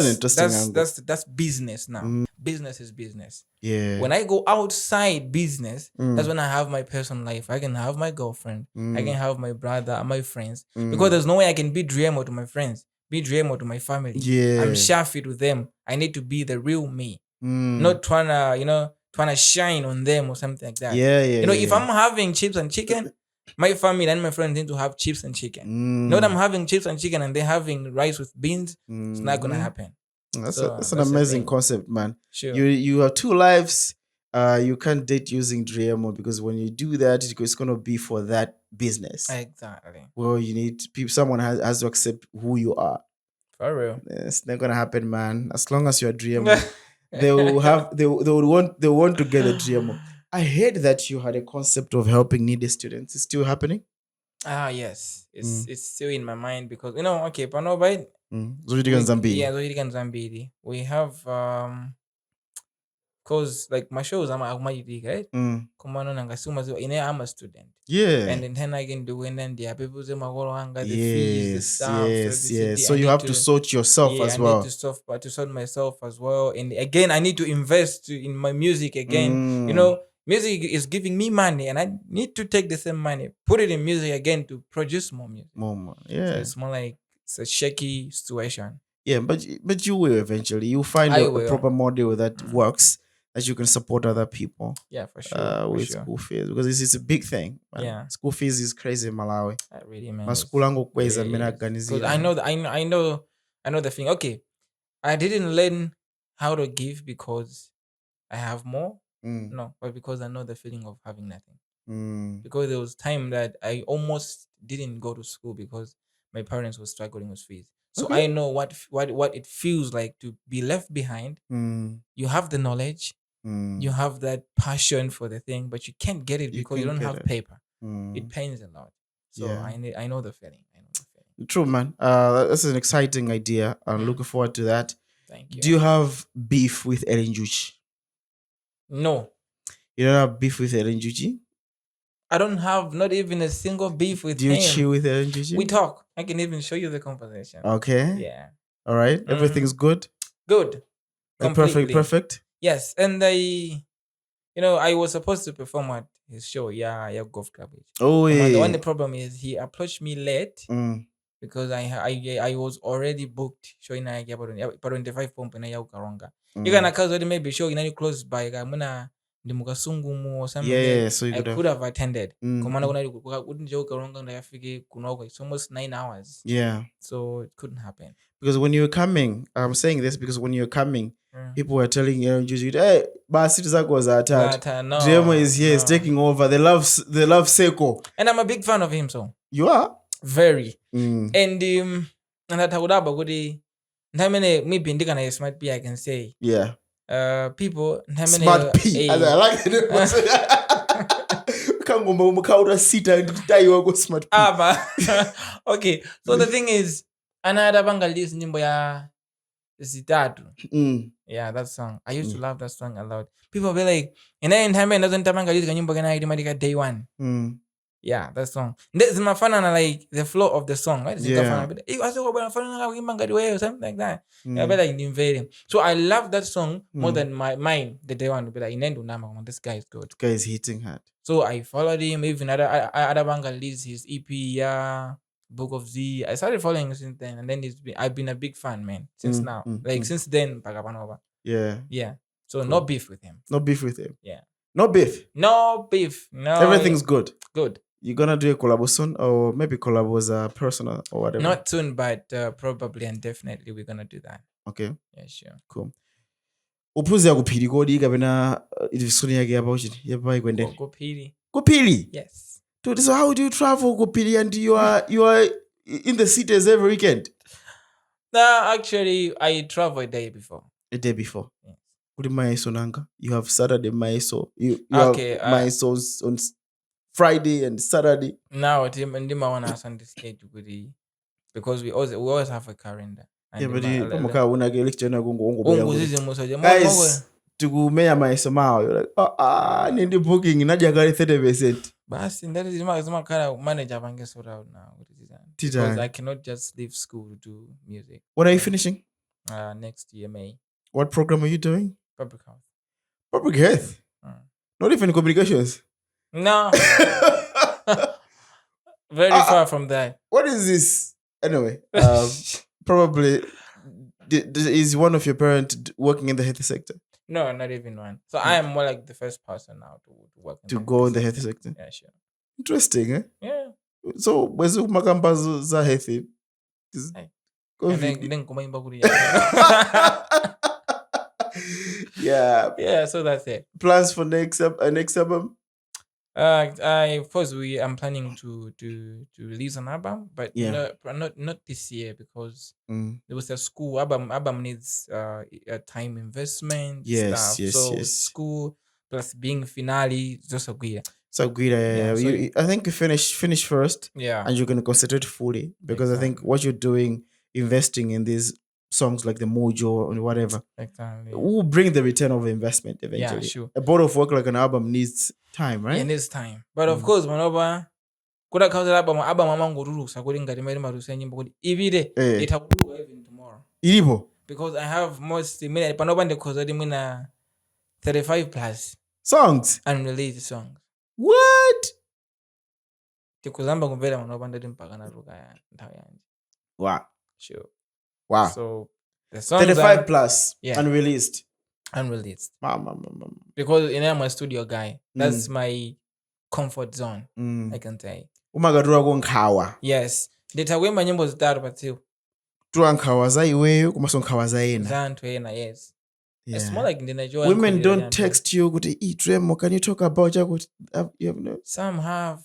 interesting angle. That's business now. Business is business. Yeah. When I go outside business, that's when I have my personal life. I can have my girlfriend. I can have my brother and my friends. Because there's no way I can be Driemo to my friends, be Driemo to my family. Yeah. I'm Shafi to them. I need to be the real me. Not trying to shine on them or something like that. Yeah. If I'm having chips and chicken, my family and my friends need to have chips and chicken. Not I'm having chips and chicken and they're having rice with beans. It's not gonna happen. That's an amazing concept, man. Sure. You have two lives. You can't date using Driemo because when you do that, it's gonna be for that business. Exactly. Well, you need someone has to accept who you are. For real. It's not gonna happen, man. As long as you're Driemo, they would want to get a Driemo. I heard that you had a concept of helping needy students. It's still happening? Yes. It's still in my mind because okay, Panobite. Zambidi. Yeah, Zambidi. We have cause like my shows I'm right? I'm a student. Yeah. And then I can do and then there are people say the fees, the stuff. Yes. So you have to sort yourself as well. I need to sort myself as well. And again, I need to invest in my music again. Music is giving me money and I need to take the same money, put it in music again to produce more music. More. Yeah. So it's more like it's a shaky situation. Yeah, but you will eventually. You'll find a proper model that works, that you can support other people. Yeah, for sure. With school fees. Because this is a big thing. Man. Yeah. School fees is crazy in Malawi. Really, man. Because I know the thing. Okay. I didn't learn how to give because I have more. No, but because I know the feeling of having nothing. Because there was time that I almost didn't go to school because my parents were struggling with fees. So I know what it feels like to be left behind. You have the knowledge, you have that passion for the thing, but you can't get it because you don't have paper. It pains a lot. So I know the feeling. True, man. That's an exciting idea. I'm looking forward to that. Thank you. Do you have beef with Ellen Juchi? No. You don't have beef with Ellen Juchi? I don't have not even a single beef with him. Do you chill with Ellen Juchi? We talk. I can even show you the conversation. Okay. Yeah. All right. Everything's good? Good. Completely. Perfect? Yes. And I was supposed to perform at his show. Yeah, Golf Club. Oh, yeah. The only problem is he approached me late because I was already booked showing na ya 25 pompo na ya ukaronga. You can already maybe show in any close by muna ndimukasungumu or something. Yeah, so I could have attended. Komana wouldn't joke around and I figure it's almost 9 hours. Yeah. So it couldn't happen. Because when you're coming, I'm saying this because when you're coming, people were telling Aaron Juju, hey, Basiti Zako was attacked. No, Driemo is here, is taking over. They love Seiko. And I'm a big fan of him, so. You are? Very. And atawudaba kudi ntamene mipindika na smart P I can say. Yeah. People smart P. As I like it. Kangoma umakaura sita nditayiwa go smart P. Okay. So the thing is another bangalis nyimbo ya Zitatu. Yeah, that song. I used to love that song a lot. People be like, and then time doesn't bangalis nyimbo kana idimadi day one. Yeah, that song. This is my fun and like the flow of the song, right? Yeah. Or something like that. Yeah, but like invading. So I love that song more than mine. The day one, be like, this guy is good. This guy is hitting hard. So I followed him. Even other banga released his EP, Book of Z. I started following since then, and then I've been a big fan, man, since now. Since then, Pagapanova. Yeah. Yeah. So cool. No beef with him. No beef with him. Yeah. No beef. No beef. No. Everything's good. Good. You're gonna do a collab soon, or maybe collab was personal or whatever? Not soon, but probably and definitely we're gonna do that. Okay. Yeah, sure. Cool. Uphuze akuphili kodi kapena idisoni yake yapa uchiti yapa ikwende. Kuphili. Kuphili? Yes. Dude, so how do you travel Kuphili and you are in the cities every weekend? No, actually I travel a day before. A day before. Yes. Kuli maeso nanga. You have Saturday maeso. You have maesos on Friday and Saturday. Now, ndima wana Sunday schedule because we always have a calendar. Yeah, but guys, tukumeya maeso mao. You're like, nindi booking naja gari 30%. Basi that is my kind manager bange sort out now. Because I cannot just leave school to do music. When are you finishing? Next year, May. What program are you doing? Public health. Public health? Not even communications? No. Very far from that. What is this? Anyway, probably is one of your parents working in the health sector? No, not even one. So I am more like the first person now to work in the health sector. Yeah, sure. Interesting, eh? Yeah. So, where's makamba za healthy? Yeah, so that's it. Plans for next album? Of course I'm planning to release an album, but not this year because there was a school album needs a time investment. Yes. School plus being finale just a good. So good. I think you finish first. Yeah. And you're gonna concentrate fully because I think what you're doing, investing in these songs like the Mojo and whatever, exactly, will bring the return of investment eventually. Yeah, sure. A body of work like an album needs time, right? It needs time. But of course, whenever kuda kauza album amangururu sakuri ngari mari marusa nyimbo kodi ibide itakuwa even tomorrow. Ilipo. Because I have most panoba ndekoza dimina 35 plus songs, unreleased songs. What? Tikuzamba kumvela manoba ndimpaka naruka ya nthawi yanje. Wow. Sure. Wow. So the songs 35 plus unreleased. Because I'm a studio guy. That's my comfort zone. I can say. Umagadura kunkhawa. Yes. Nditawemba nyimbo zitatu patsiku. Tura nkhawa za iweyo kumaso nkhawa za ena. Za anthu ena, yes. It's more like in the Nigerian Women Korea, don't text you, go to eat Driemo. Can you talk about you have no? Some have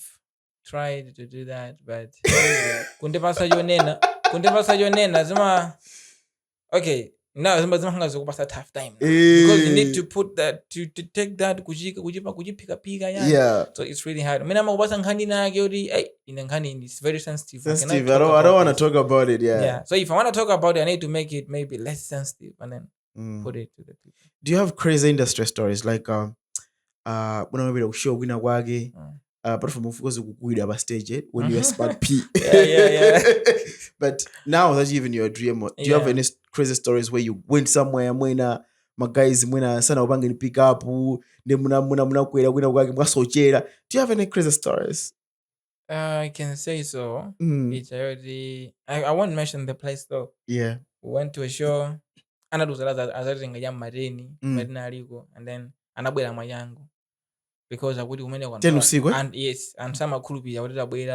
tried to do that, but kunde pasa yo nena zima. Okay, now zima ngazokupasa tough time now. Because you need to put that to take that kujipika yani. Yeah. So it's really hard. Mina makubasa nkhani na gyori, in nkhani it's very sensitive. Sensitive. I don't want to talk about it. Yeah. So if I want to talk about it, I need to make it maybe less sensitive and then put it to the people. Do you have crazy industry stories like maybe show winner wage? Apart from of course kukuida stage when you're smart P. Yeah. But now that even you're a dreamer, do you have any crazy stories where you went somewhere mwena guys mwena sana ubange ni pick up ne muna kwera wina wage mwasochera? Do you have any crazy stories? I can say so. It's already I won't mention the place though. Yeah. We went to a show. Anaduzalaza azaringa ya mareni aliko and then anabwera mayangu. Because I would and yes, and some are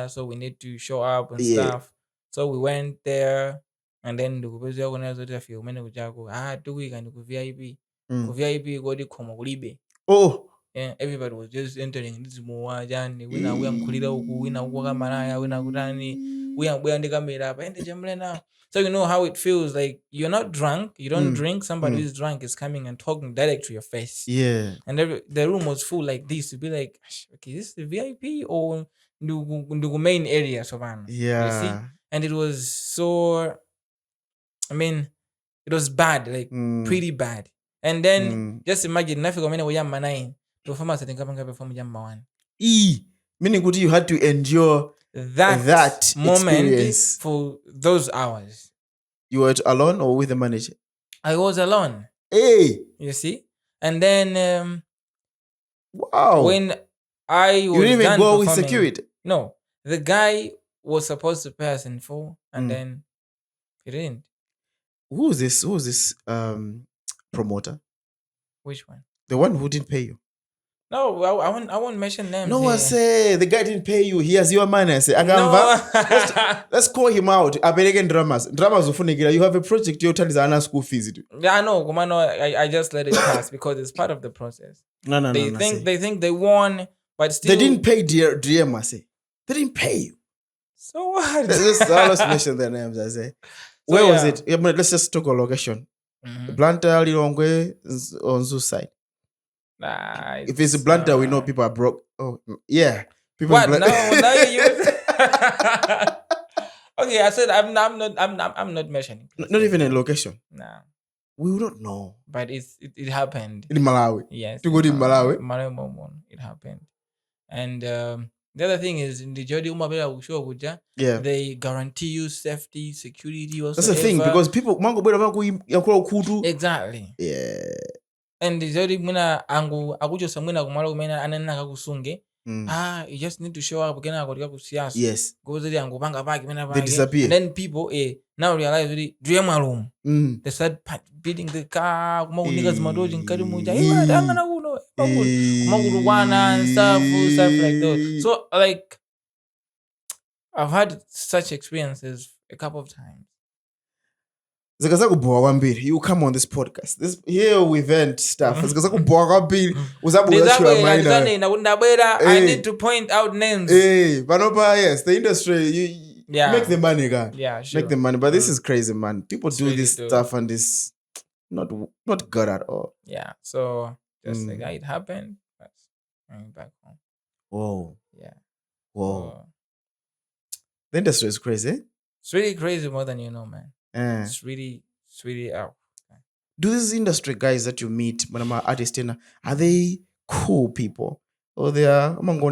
so we need to show up and stuff. So we went there and then the kubezo kunazo feel umene kujako do we can ku VIP godi komo kulibe. Oh, yeah, everybody was just entering this muwajani we amkulira uku we kwa maraya we kutani we ndi kamera pa ende jamlena. So you know how it feels like you're not drunk, you don't drink, somebody who's drunk is coming and talking direct to your face. Yeah. And the room was full like this to be like, okay, this is the VIP or the main area, Savannah. Yeah. You see? And it was so, I mean, it was bad, like pretty bad. And then just imagine, nothing many we am nine. Performance I think I'm gonna perform jamba one. Meaning you had to endure that moment experience for those hours. You were alone or with the manager? I was alone. Hey, you see, and then wow. When I was you didn't even go with security. No, the guy was supposed to pay us in full, and then he didn't. Who was this promoter? Which one? The one who didn't pay you. No, I won't mention names. No, I say the guy didn't pay you. He has your money. I say, let's call him out. I bet again dramas ufunigira. You have a project. You're telling us school fees. Yeah, I know. I just let it pass because it's part of the process. No. They think they won, but still they didn't pay Driemo. I say they didn't pay you. So what? Let's mention their names. I say, so where was it? Yeah, but let's just talk a location. Blantyre, Lilongwe, on Zoo side. If it's a Blantyre, we know people are broke. Oh, yeah. People what? No, you use. Okay, I said I'm not mentioning. Not even a location. Nah. We would not know. But it happened. In Malawi. Yes. To go to Malawi. It happened. And the other thing is in the Jodi yeah, they guarantee you safety, security, whatsoever. That's the thing, because people exactly. Yeah. And the Jodi muna angu akujo samwina kumalo kumena anana kakusunge. You just need to show up again. Yes. Go to the angu banga bag. They disappear. And then people now realize the Driemo room. They start beating the car. Niggas madojin karimuja. And stuff like that. So like I've had such experiences a couple of times. You come on this podcast. This here we vent stuff. I need to point out names. Yes, the industry you make the money, guy. Yeah, sure. Make the money. But this is crazy, man. People do really this stuff and this not good at all. Yeah. So just like it happened. I'm back home. Whoa. Yeah. Whoa. The industry is crazy. It's really crazy more than you know, man. It's really out. Do these industry guys that you meet, artists, are they cool people? Or they are cool,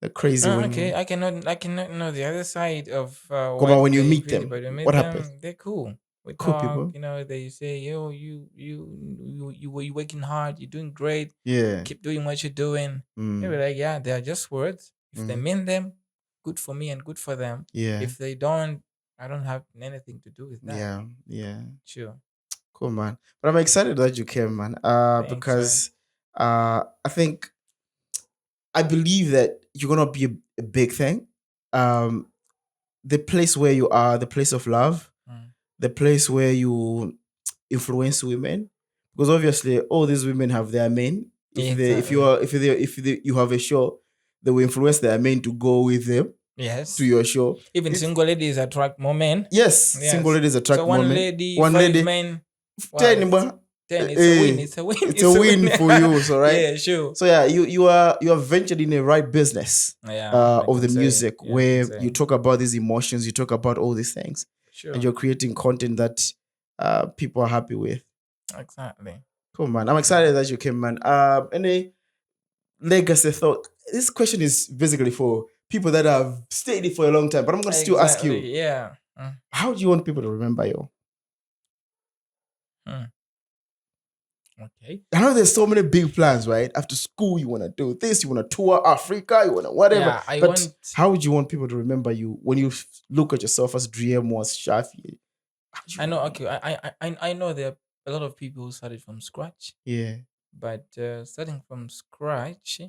they're crazy. Okay, I cannot know the other side of when you meet them. What happens? They're cool. We cool talk, people. They say, yo, you working hard, you're doing great. Yeah. Keep doing what you're doing. They're like, yeah, they are just words. If they mean them, good for me and good for them. Yeah. If they don't, I don't have anything to do with that. Yeah. Sure. Cool, man. But I'm excited that you came, man. Because I believe that you're gonna be a big thing. The place where you are, the place of love, the place where you influence women? Because obviously all these women have their men. If they if you Exactly. are if they, you have a show, they will influence their men to go with them to Yes. your show. Even If single ladies attract more men. yes, single Yes. ladies So attract more one men. lady, One five lady, men. Wow, 10, it's but 10. It's a win. It's a win. it's a It's a win. win for you. So right. Yeah, sure. So yeah, you are ventured in the right business Yeah, I of the can say. music Yeah, I can where you say. talk about these emotions, you talk about all these things, and Sure. you're creating content that people are happy with. Exactly. Cool, man. I'm excited that you came, man. Any legacy thought? This question is basically for people that have stayed it for a long time, but I'm gonna still ask you: Exactly. Yeah. how do you want people to remember you? Mm. Okay. I know there's so many big plans, right? After school, you want to do this, you want to tour Africa, you want to whatever. Yeah, I But want. how would you want people to remember you when you look at yourself as Driemo, as Shafi? How do you I want know. to Okay. remember? I know there are a lot of people who started from scratch, Yeah, but starting from scratch,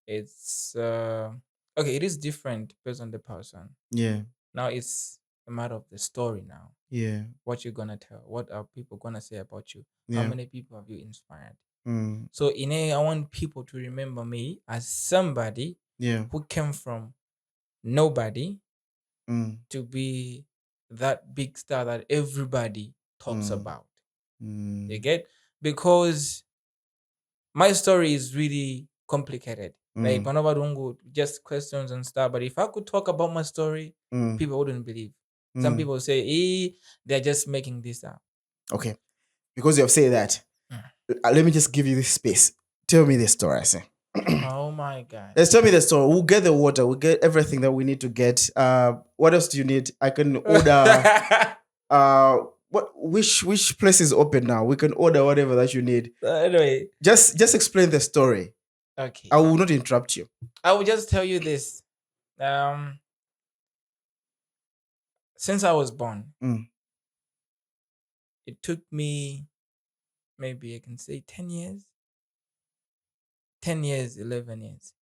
it's okay. It is different based on the person. yeah, Now it's a matter of the story. Now, yeah, what you're gonna tell, what are people gonna say about you? How yeah, many people have you inspired? mm, So in a, I want people to remember me as somebody yeah, who came from nobody mm, to be that big star that everybody talks mm, about. You mm, get? Because my story is really complicated. Like mm, Manobarungu, just questions and stuff. But if I could talk about my story, mm, people wouldn't believe. Some mm. people say, they're just making this up. Okay, because you have said that, Mm. let me just give you this space. Tell me the story, I say. Oh my god. Let's tell me the story. We'll get the water. We'll get everything that we need to get. What else do you need? I can order. Uh, which place is open now? We can order whatever that you need. Anyway, Just explain the story. I okay. will not interrupt you. I will just tell you this. Um, since I was born, Mm, it took me maybe I can say 10 years, 10 years, 11 years.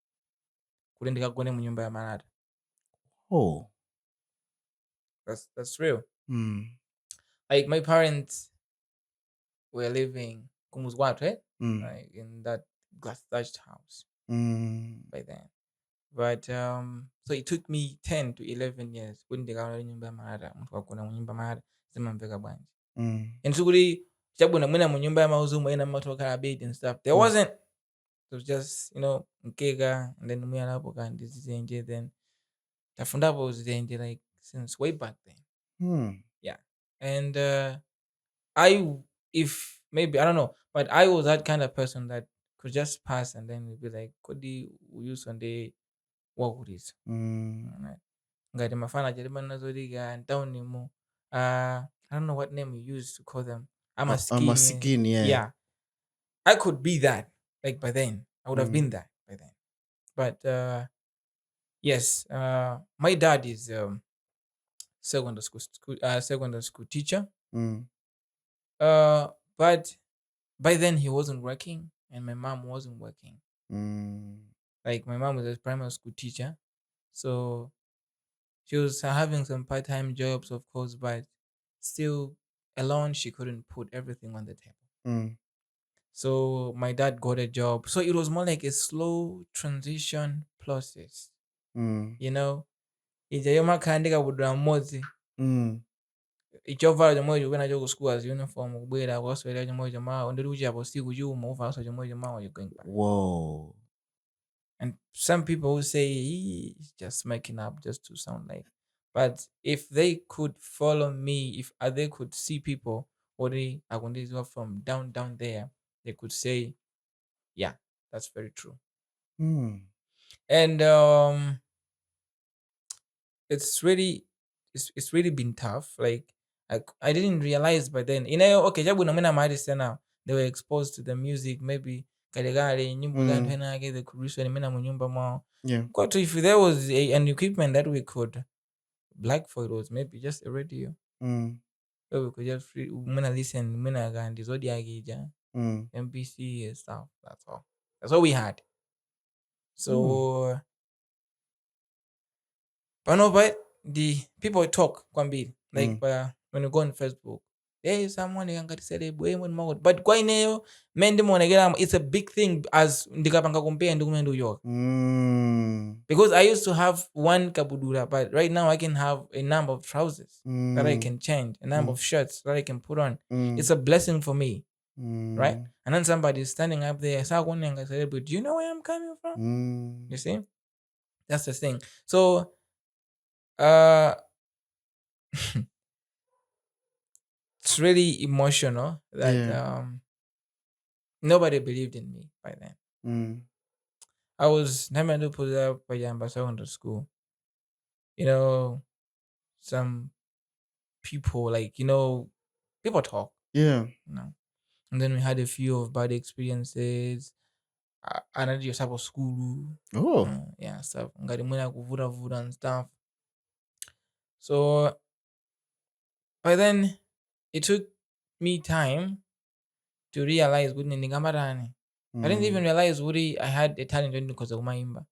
Kulindika kugone mu nyumba ya malata. oh. That's real. Mm, Like my parents were living Kumuzwate, mm, like in that glass thatched house mm, by then. But so it took me 10 to 11 years. Kulindika kugone nyumba ya malata. Mtu akuna mu nyumba ya malata. Sema mpeka bwanji. mm, And so chabuna mwina mu nyumba ya mauzumu ina motoka bed and stuff. There mm, wasn't. It was just, nkega and then muyala hapo kandi zizenje then tafundapo zizenje like since way back then. mm, Yeah. And I if maybe I don't know, but I was that kind of person that could just pass and then be like, Kodi use on the what would it? mm. Alright. Ngati mafana jaribu nazodiga down mo. I don't know what name you use to call them. I'm a I'm a skinny. skin, yeah. Yeah. I could be that. Like by then. I would have Mm, been that by then. But yes, my dad is secondary school teacher. mm, Uh, but by then he wasn't working, and my mom wasn't working. mm, Like my mom was a primary school teacher, so she was having some part-time jobs, of course, but still alone she couldn't put everything on the table. mm, So my dad got a job. So it was more like a slow transition process, mm, you know. Ija yoma kandika budra mozi mm. ichovala chomwe chikupena cho ku school as uniform kubwera kwaswera chomwe choma ndiri kuchapa usiku chuma uvaso chomwe choma you're going back. Whoa. And some people will say he's just making up just to sound like. But if they could follow me, if they could see people or they are from down there, they could say, yeah, that's very true. Mm, And it's really it's really been tough. Like I didn't realize by then. Okay, jabu na mena mahali sana. They were exposed to the music, maybe kalegale nyimbo za mm. tena they could listen mena mu nyumba mwao. Yeah. But if there was an equipment that we could black for, it was maybe just a radio. Mm, So we could just mena listen mena gandi zodiac mm, MPC and stuff. That's all. That's all we had. mm, So but no, but the people talk Kwambi. Like mm, when you go on Facebook, hey someone ngati celebrate but kwa ineyo mmene ndimaonekeramo it's a big thing as ndikapanga compare ndi kumene ndikuchoka. Because I used to have one kabudura, but right now I can have a number of trousers that I can change, a number of shirts that I can put on. It's a blessing for me, right? And then somebody is standing up there, do you know where I'm coming from? You see? That's the thing. So, it's really emotional that nobody believed in me by then. I was never to put up by secondary school. You know, some people people talk. Yeah. And then we had a few of bad experiences. I did just have school. Oh. Yeah, stuff. Ngari mwina kuvuta and stuff. So but then it took me time to realize good ningamarani. I didn't even realize Woody I had a talent because of my imba.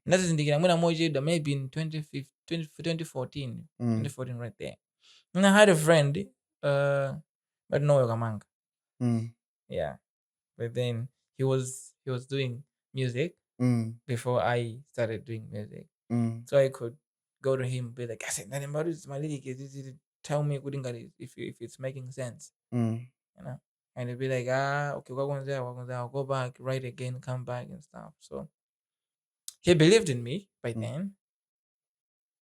That is indicating I'm gonna maybe in 2014 right there. And I had a friend, but no Yogamanga. Yeah. But then he was doing music before I started doing music. So I could go to him be like, I said, my lyric tell me if it's making sense. You know? And he'd be like, okay, what there, I'll go back, write again, come back and stuff. So he believed in me by then.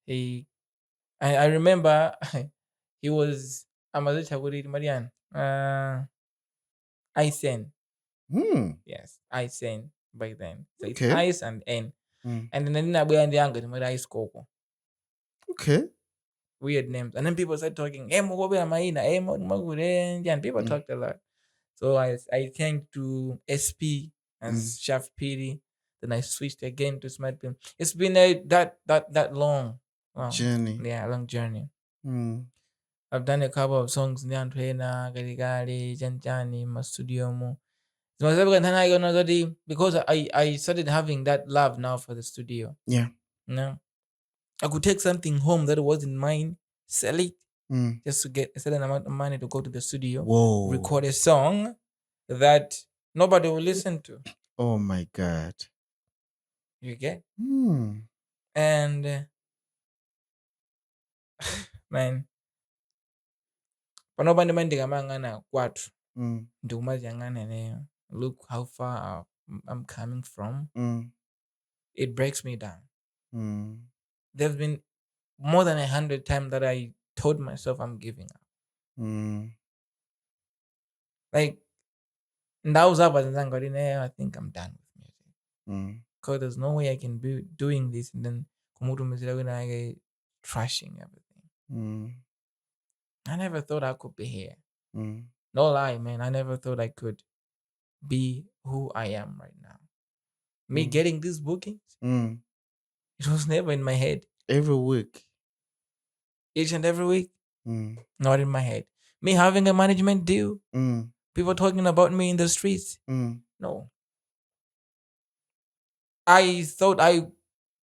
I remember he was Marian. Isen. Yes, Isen by then. So it's ice and N. And then I went younger to ice coco. Okay. Weird names. And then people started talking, and people talked a lot. So I thanked to SP as Chef Piri. Then I switched again to Smart Pim. It's been that long journey. Yeah, long journey. I've done a couple of songs in Trainer, Galigari, Janjani, my studio mo. Because I started having that love now for the studio. Yeah. No. I could take something home that wasn't mine, sell it, just to get a certain amount of money to go to the studio, record a song that nobody will listen to. Oh my God. You get? And man, panobandi mandikamangana kwathu ndikumaziyangana look how far I'm coming from. It breaks me down. There's been more than 100 times that I told myself I'm giving up. Like, I think I'm done with music. Because there's no way I can be doing this and then trashing everything. I never thought I could be here. No lie, man. I never thought I could be who I am right now. Me getting these bookings, it was never in my head. Every week. Each and every week, not in my head. Me having a management deal, people talking about me in the streets, no. I thought I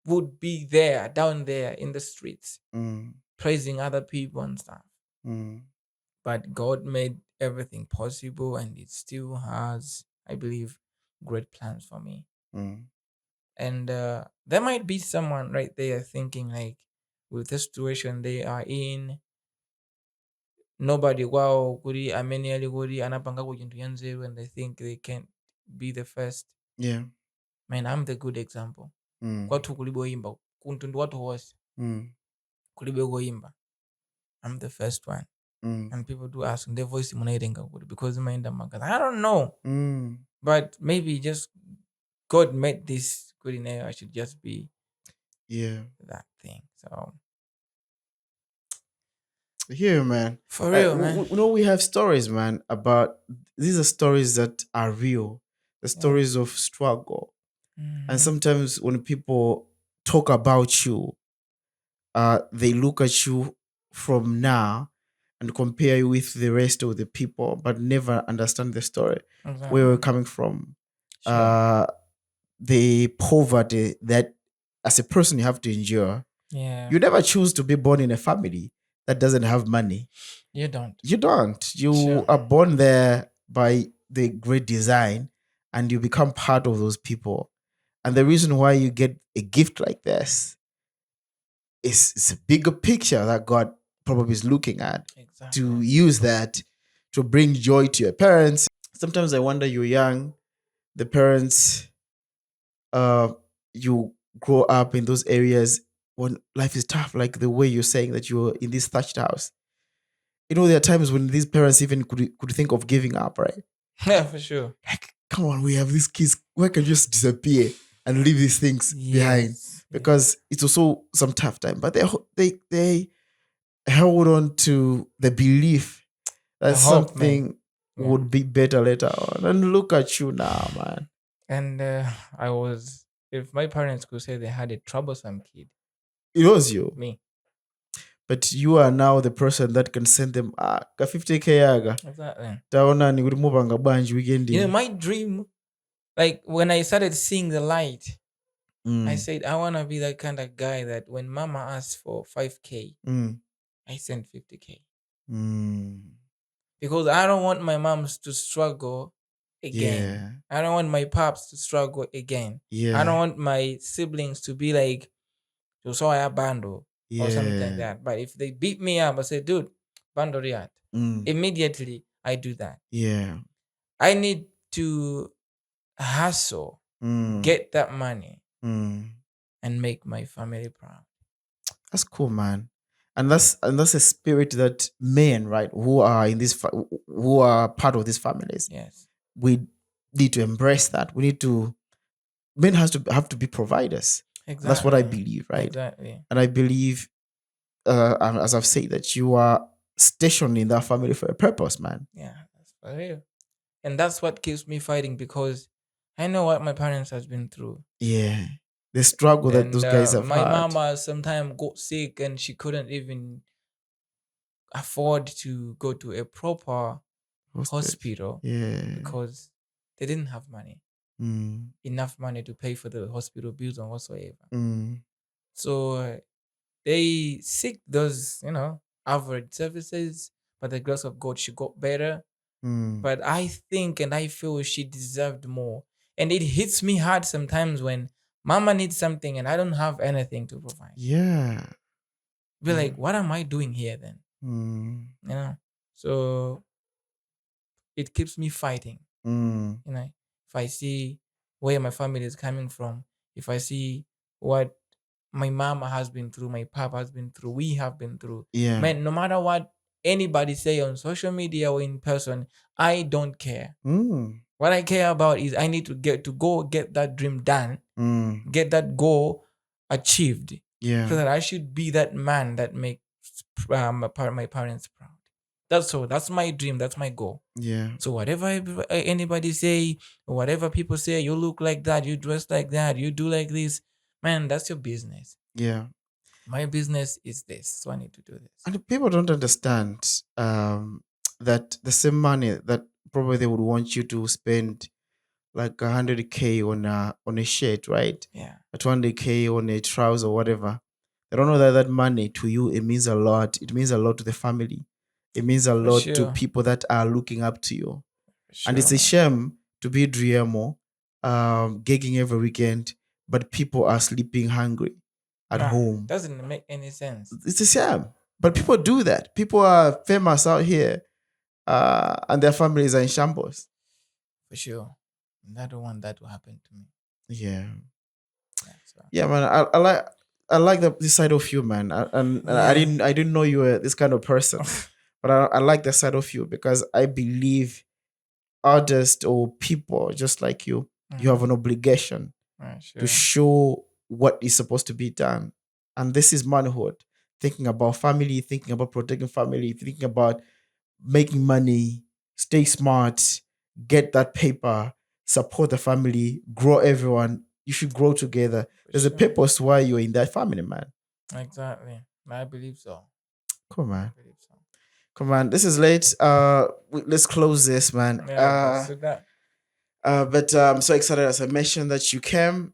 would be there, down there in the streets, praising other people and stuff. But God made everything possible, and it still has, I believe, great plans for me. And there might be someone right there thinking, like, with the situation they are in, nobody wow kuri ameniali kuri anapanga kuchintu yanzeru and they think they can't be the first. Yeah. Man, I'm the good example. Kwathu kulibe oyimba kuntu ndi watu wose kulibe koyimba. I'm the first one. And people do ask their voice munaitenga kuri because imaenda magaza. I don't know. But maybe just God made this good in there. I should just be that thing. So here, man. For real, man. We have stories, man, about these are stories that are real. The stories of struggle. And sometimes when people talk about you, they look at you from now and compare you with the rest of the people, but never understand the story, where we're coming from. Sure. The poverty that as a person you have to endure. Yeah. You never choose to be born in a family that doesn't have money. You don't. You don't. You Sure. are born there by the great design, and you become part of those people. And the reason why you get a gift like this is it's a bigger picture that God probably is looking at to Exactly. use that to bring joy to your parents. Sometimes I wonder, you're young, the parents, uh, you grow up in those areas when life is tough, like the way you're saying that you're in this thatched house. You know, there are times when these parents even could think of giving up, right? Yeah, for sure. Like, come on, we have these kids. Why can you just disappear and leave these things behind? Yes. Yes. Because it's also some tough time. But they held on to the belief The that hope, man. something Yeah. would be better later on. And look at you now, man. And I was, if my parents could say they had a troublesome kid, It was you. me. But you are now the person that can send them ka 50K aga. Exactly. Taona ni ulimuvanga banji You know, weekend. my dream, like when I started seeing the light, I Mm, said, I want to be that kind of guy that when mama asks for 5K, mm, I send 50K. mm. Because I don't want my moms to struggle again. Yeah. I don't want my pops to struggle again. I don't Yeah. want my siblings to be like, you saw a bando or something like Yeah. that. But if they beat me up, I say, dude, bando riat. Mm, Immediately, I do that. yeah. I need to hustle, Mm, get that money, mm. and make my family proud. That's cool, man. And that's a spirit that men, right, who are in this who are part of these families, Yes, we need to embrace that. We need to men has to have to be providers. And that's what I exactly. believe, right? Exactly. And I believe, as I've said, that you are stationed in that family for a purpose, man. Yeah, that's for real. And that's what keeps me fighting because I know what my parents has been through. Yeah, the struggle that And those guys have my had. mama sometimes got sick and she couldn't even afford to go to a proper Hostage. hospital Yeah. because they didn't have money, Mm, enough money to pay for the hospital bills and whatsoever. mm, So they seek those, average services, but the grace of God, she got better. mm. But I think and I feel she deserved more. And it hits me hard sometimes when mama needs something and I don't have anything to provide. Yeah. Be Yeah. like, what am I doing here then? Mm, You know? So it keeps me fighting. mm. You know, if I see where my family is coming from, if I see what my mama has been through, my papa has been through, we have been through, Yeah. man, no matter what anybody say on social media or in person, I don't care. Mm, What I care about is I need to go get that dream done, mm. get that goal achieved, Yeah. so that I should be that man that makes my parents proud. That's all. That's my dream. That's my goal. Yeah. So whatever anybody say, whatever people say, you look like that, you dress like that, you do like this, man, that's your business. Yeah. My business is this, so I need to do this. And people don't understand that the same money that probably they would want you to spend like 100K on a shirt, right? Yeah, A 200K on a trouser or whatever. They don't know that that money to you, it means a lot. It means a lot to the family. It means a for lot to sure, people that are looking up to you. for And sure, it's a man. shame to be Driemo, gigging every weekend, but people are sleeping hungry at Nah, home. doesn't make any sense. It's a shame. But Yeah, people do that. People are famous out here, and their families are in shambles. for sure. And I don't want that to happen to me. Yeah. Yeah, so Yeah, man. I like this side of you, man. And I yeah. didn't know you were this kind of person, but I like the side of you because I believe artists or people just like you have Mm-hmm. an obligation to Sure. show what is supposed to be done, and this is manhood. Thinking about family, thinking about protecting family, thinking about making money, stay smart, get that paper, support the family, grow everyone. You should grow together. For There's a sure. purpose why you're in that family, man. Exactly. I believe so. Come I on. believe so. Come on. This is late. Let's close this, man. Yeah, let's do that. But I'm so excited as I mentioned that you came.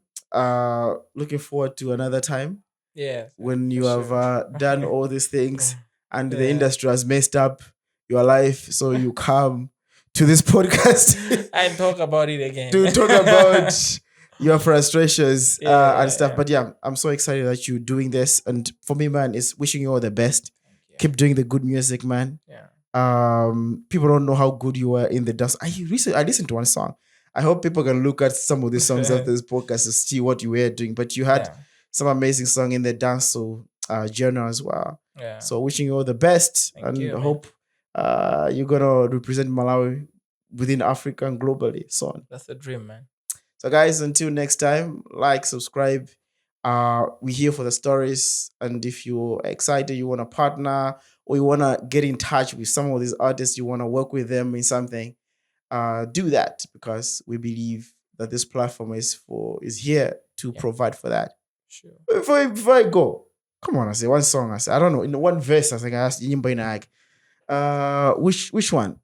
Looking forward to another time Yes, when for you have sure. done all these things. and the industry has messed up your life, so you come to this podcast and talk about it again. to talk about your frustrations and stuff. But yeah, I'm so excited that you're doing this. And for me, man, it's wishing you all the best. Keep doing the good music, man. Yeah. People don't know how good you are in the dance. I listened to one song. I hope people can look at some of the songs of this podcast to see what you were doing. But you had some amazing song in the dance genre as well. Yeah. So wishing you all the best. Thank you, I hope you're gonna represent Malawi within Africa and globally. So that's a dream, man. So guys, until next time, like, subscribe. We're here for the stories. And if you're excited, you want to partner, or you want to get in touch with some of these artists, you want to work with them in something, do that, because we believe that this platform is here to provide for that. Sure. Before I go, come on, I say one song. I don't know, in one verse, I think I asked you, which one?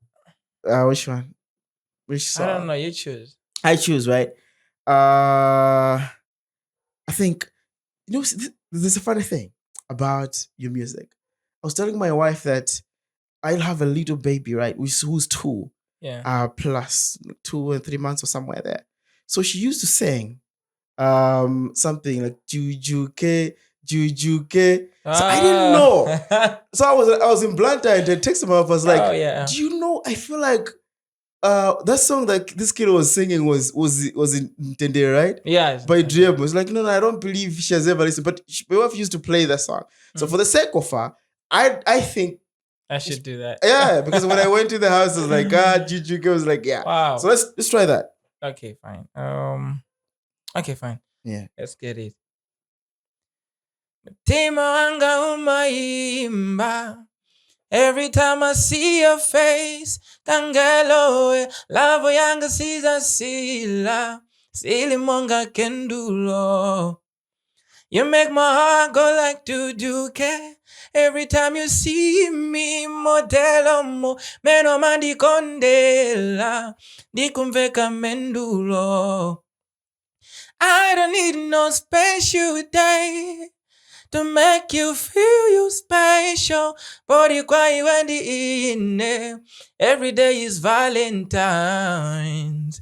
Which one? Which song? I don't know. You choose. I choose, right? I think, there's a funny thing about your music. I was telling my wife that I'll have a little baby, right? Who's 2, plus 2 and 3 months or somewhere there. So she used to sing, something like Jujuke. So I didn't know. So I was in Blantyre and I texted my wife. I was like, do you know? I feel like that song that this kid was singing was in Ntende, right? Yeah. By Driemo. It's like, no, I don't believe she has ever listened. But my wife used to play that song. So for the sake of her, I think I should do that. Yeah, because when I went to the house, I was like, Jujuke. I was like, yeah. Wow. So let's try that. Okay, fine. Okay, fine. Yeah. Let's get it. Mutima wanga umaimba. Every time I see your face, Kangelo, love yanga siza sila, sili monga kendulo. You make my heart go like Duduke. Every time you see me, modelo mo, meno mandi kondela, dikumveka mendulo. I don't need no special day to make you feel you special. Body quiet when the in every day is Valentine's.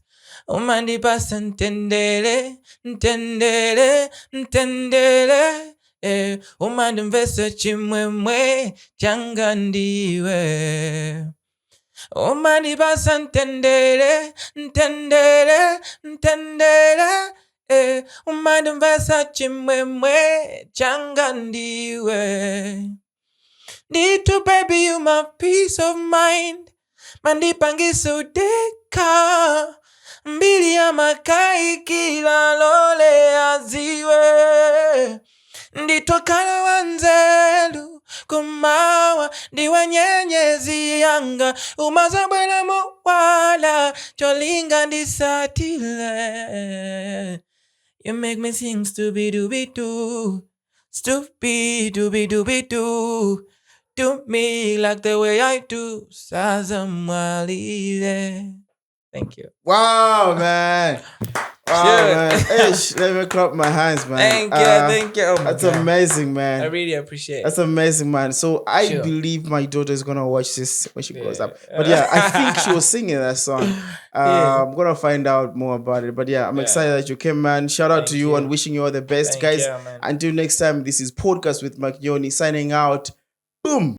Umandi pasa ntendele, ntendele, ntendele. Umandi mvesa chimwemwe, changandiwe. Umandi pasa ntendele, ntendele, ntendele. Umandi mvesa chimwemwe, changandiwe. Little baby, you my peace of mind. Mandipangiso deka. Mbili ya makai kila lole aziwe. Nditokala wanzelu kumawa ndiwe nyenyezi yanga umazabwela mwala cholinga ndisatile. You make me sing stupid-dooby-doo, stupid-dooby-dooby-doo. Do me like the way I do, Sazamwalile. Thank you. Wow, man. Wow, man. Ish, let me clap my hands, man. Thank you. Oh that's amazing, man. I really appreciate it. That's amazing, man. So I believe my daughter is gonna watch this when she grows up. But yeah, I think she was singing that song. I'm gonna find out more about it. But yeah, I'm excited that you came, man. Shout out to you and wishing you all the best, guys. Until next time, this is Podcast with Makioni signing out. Boom.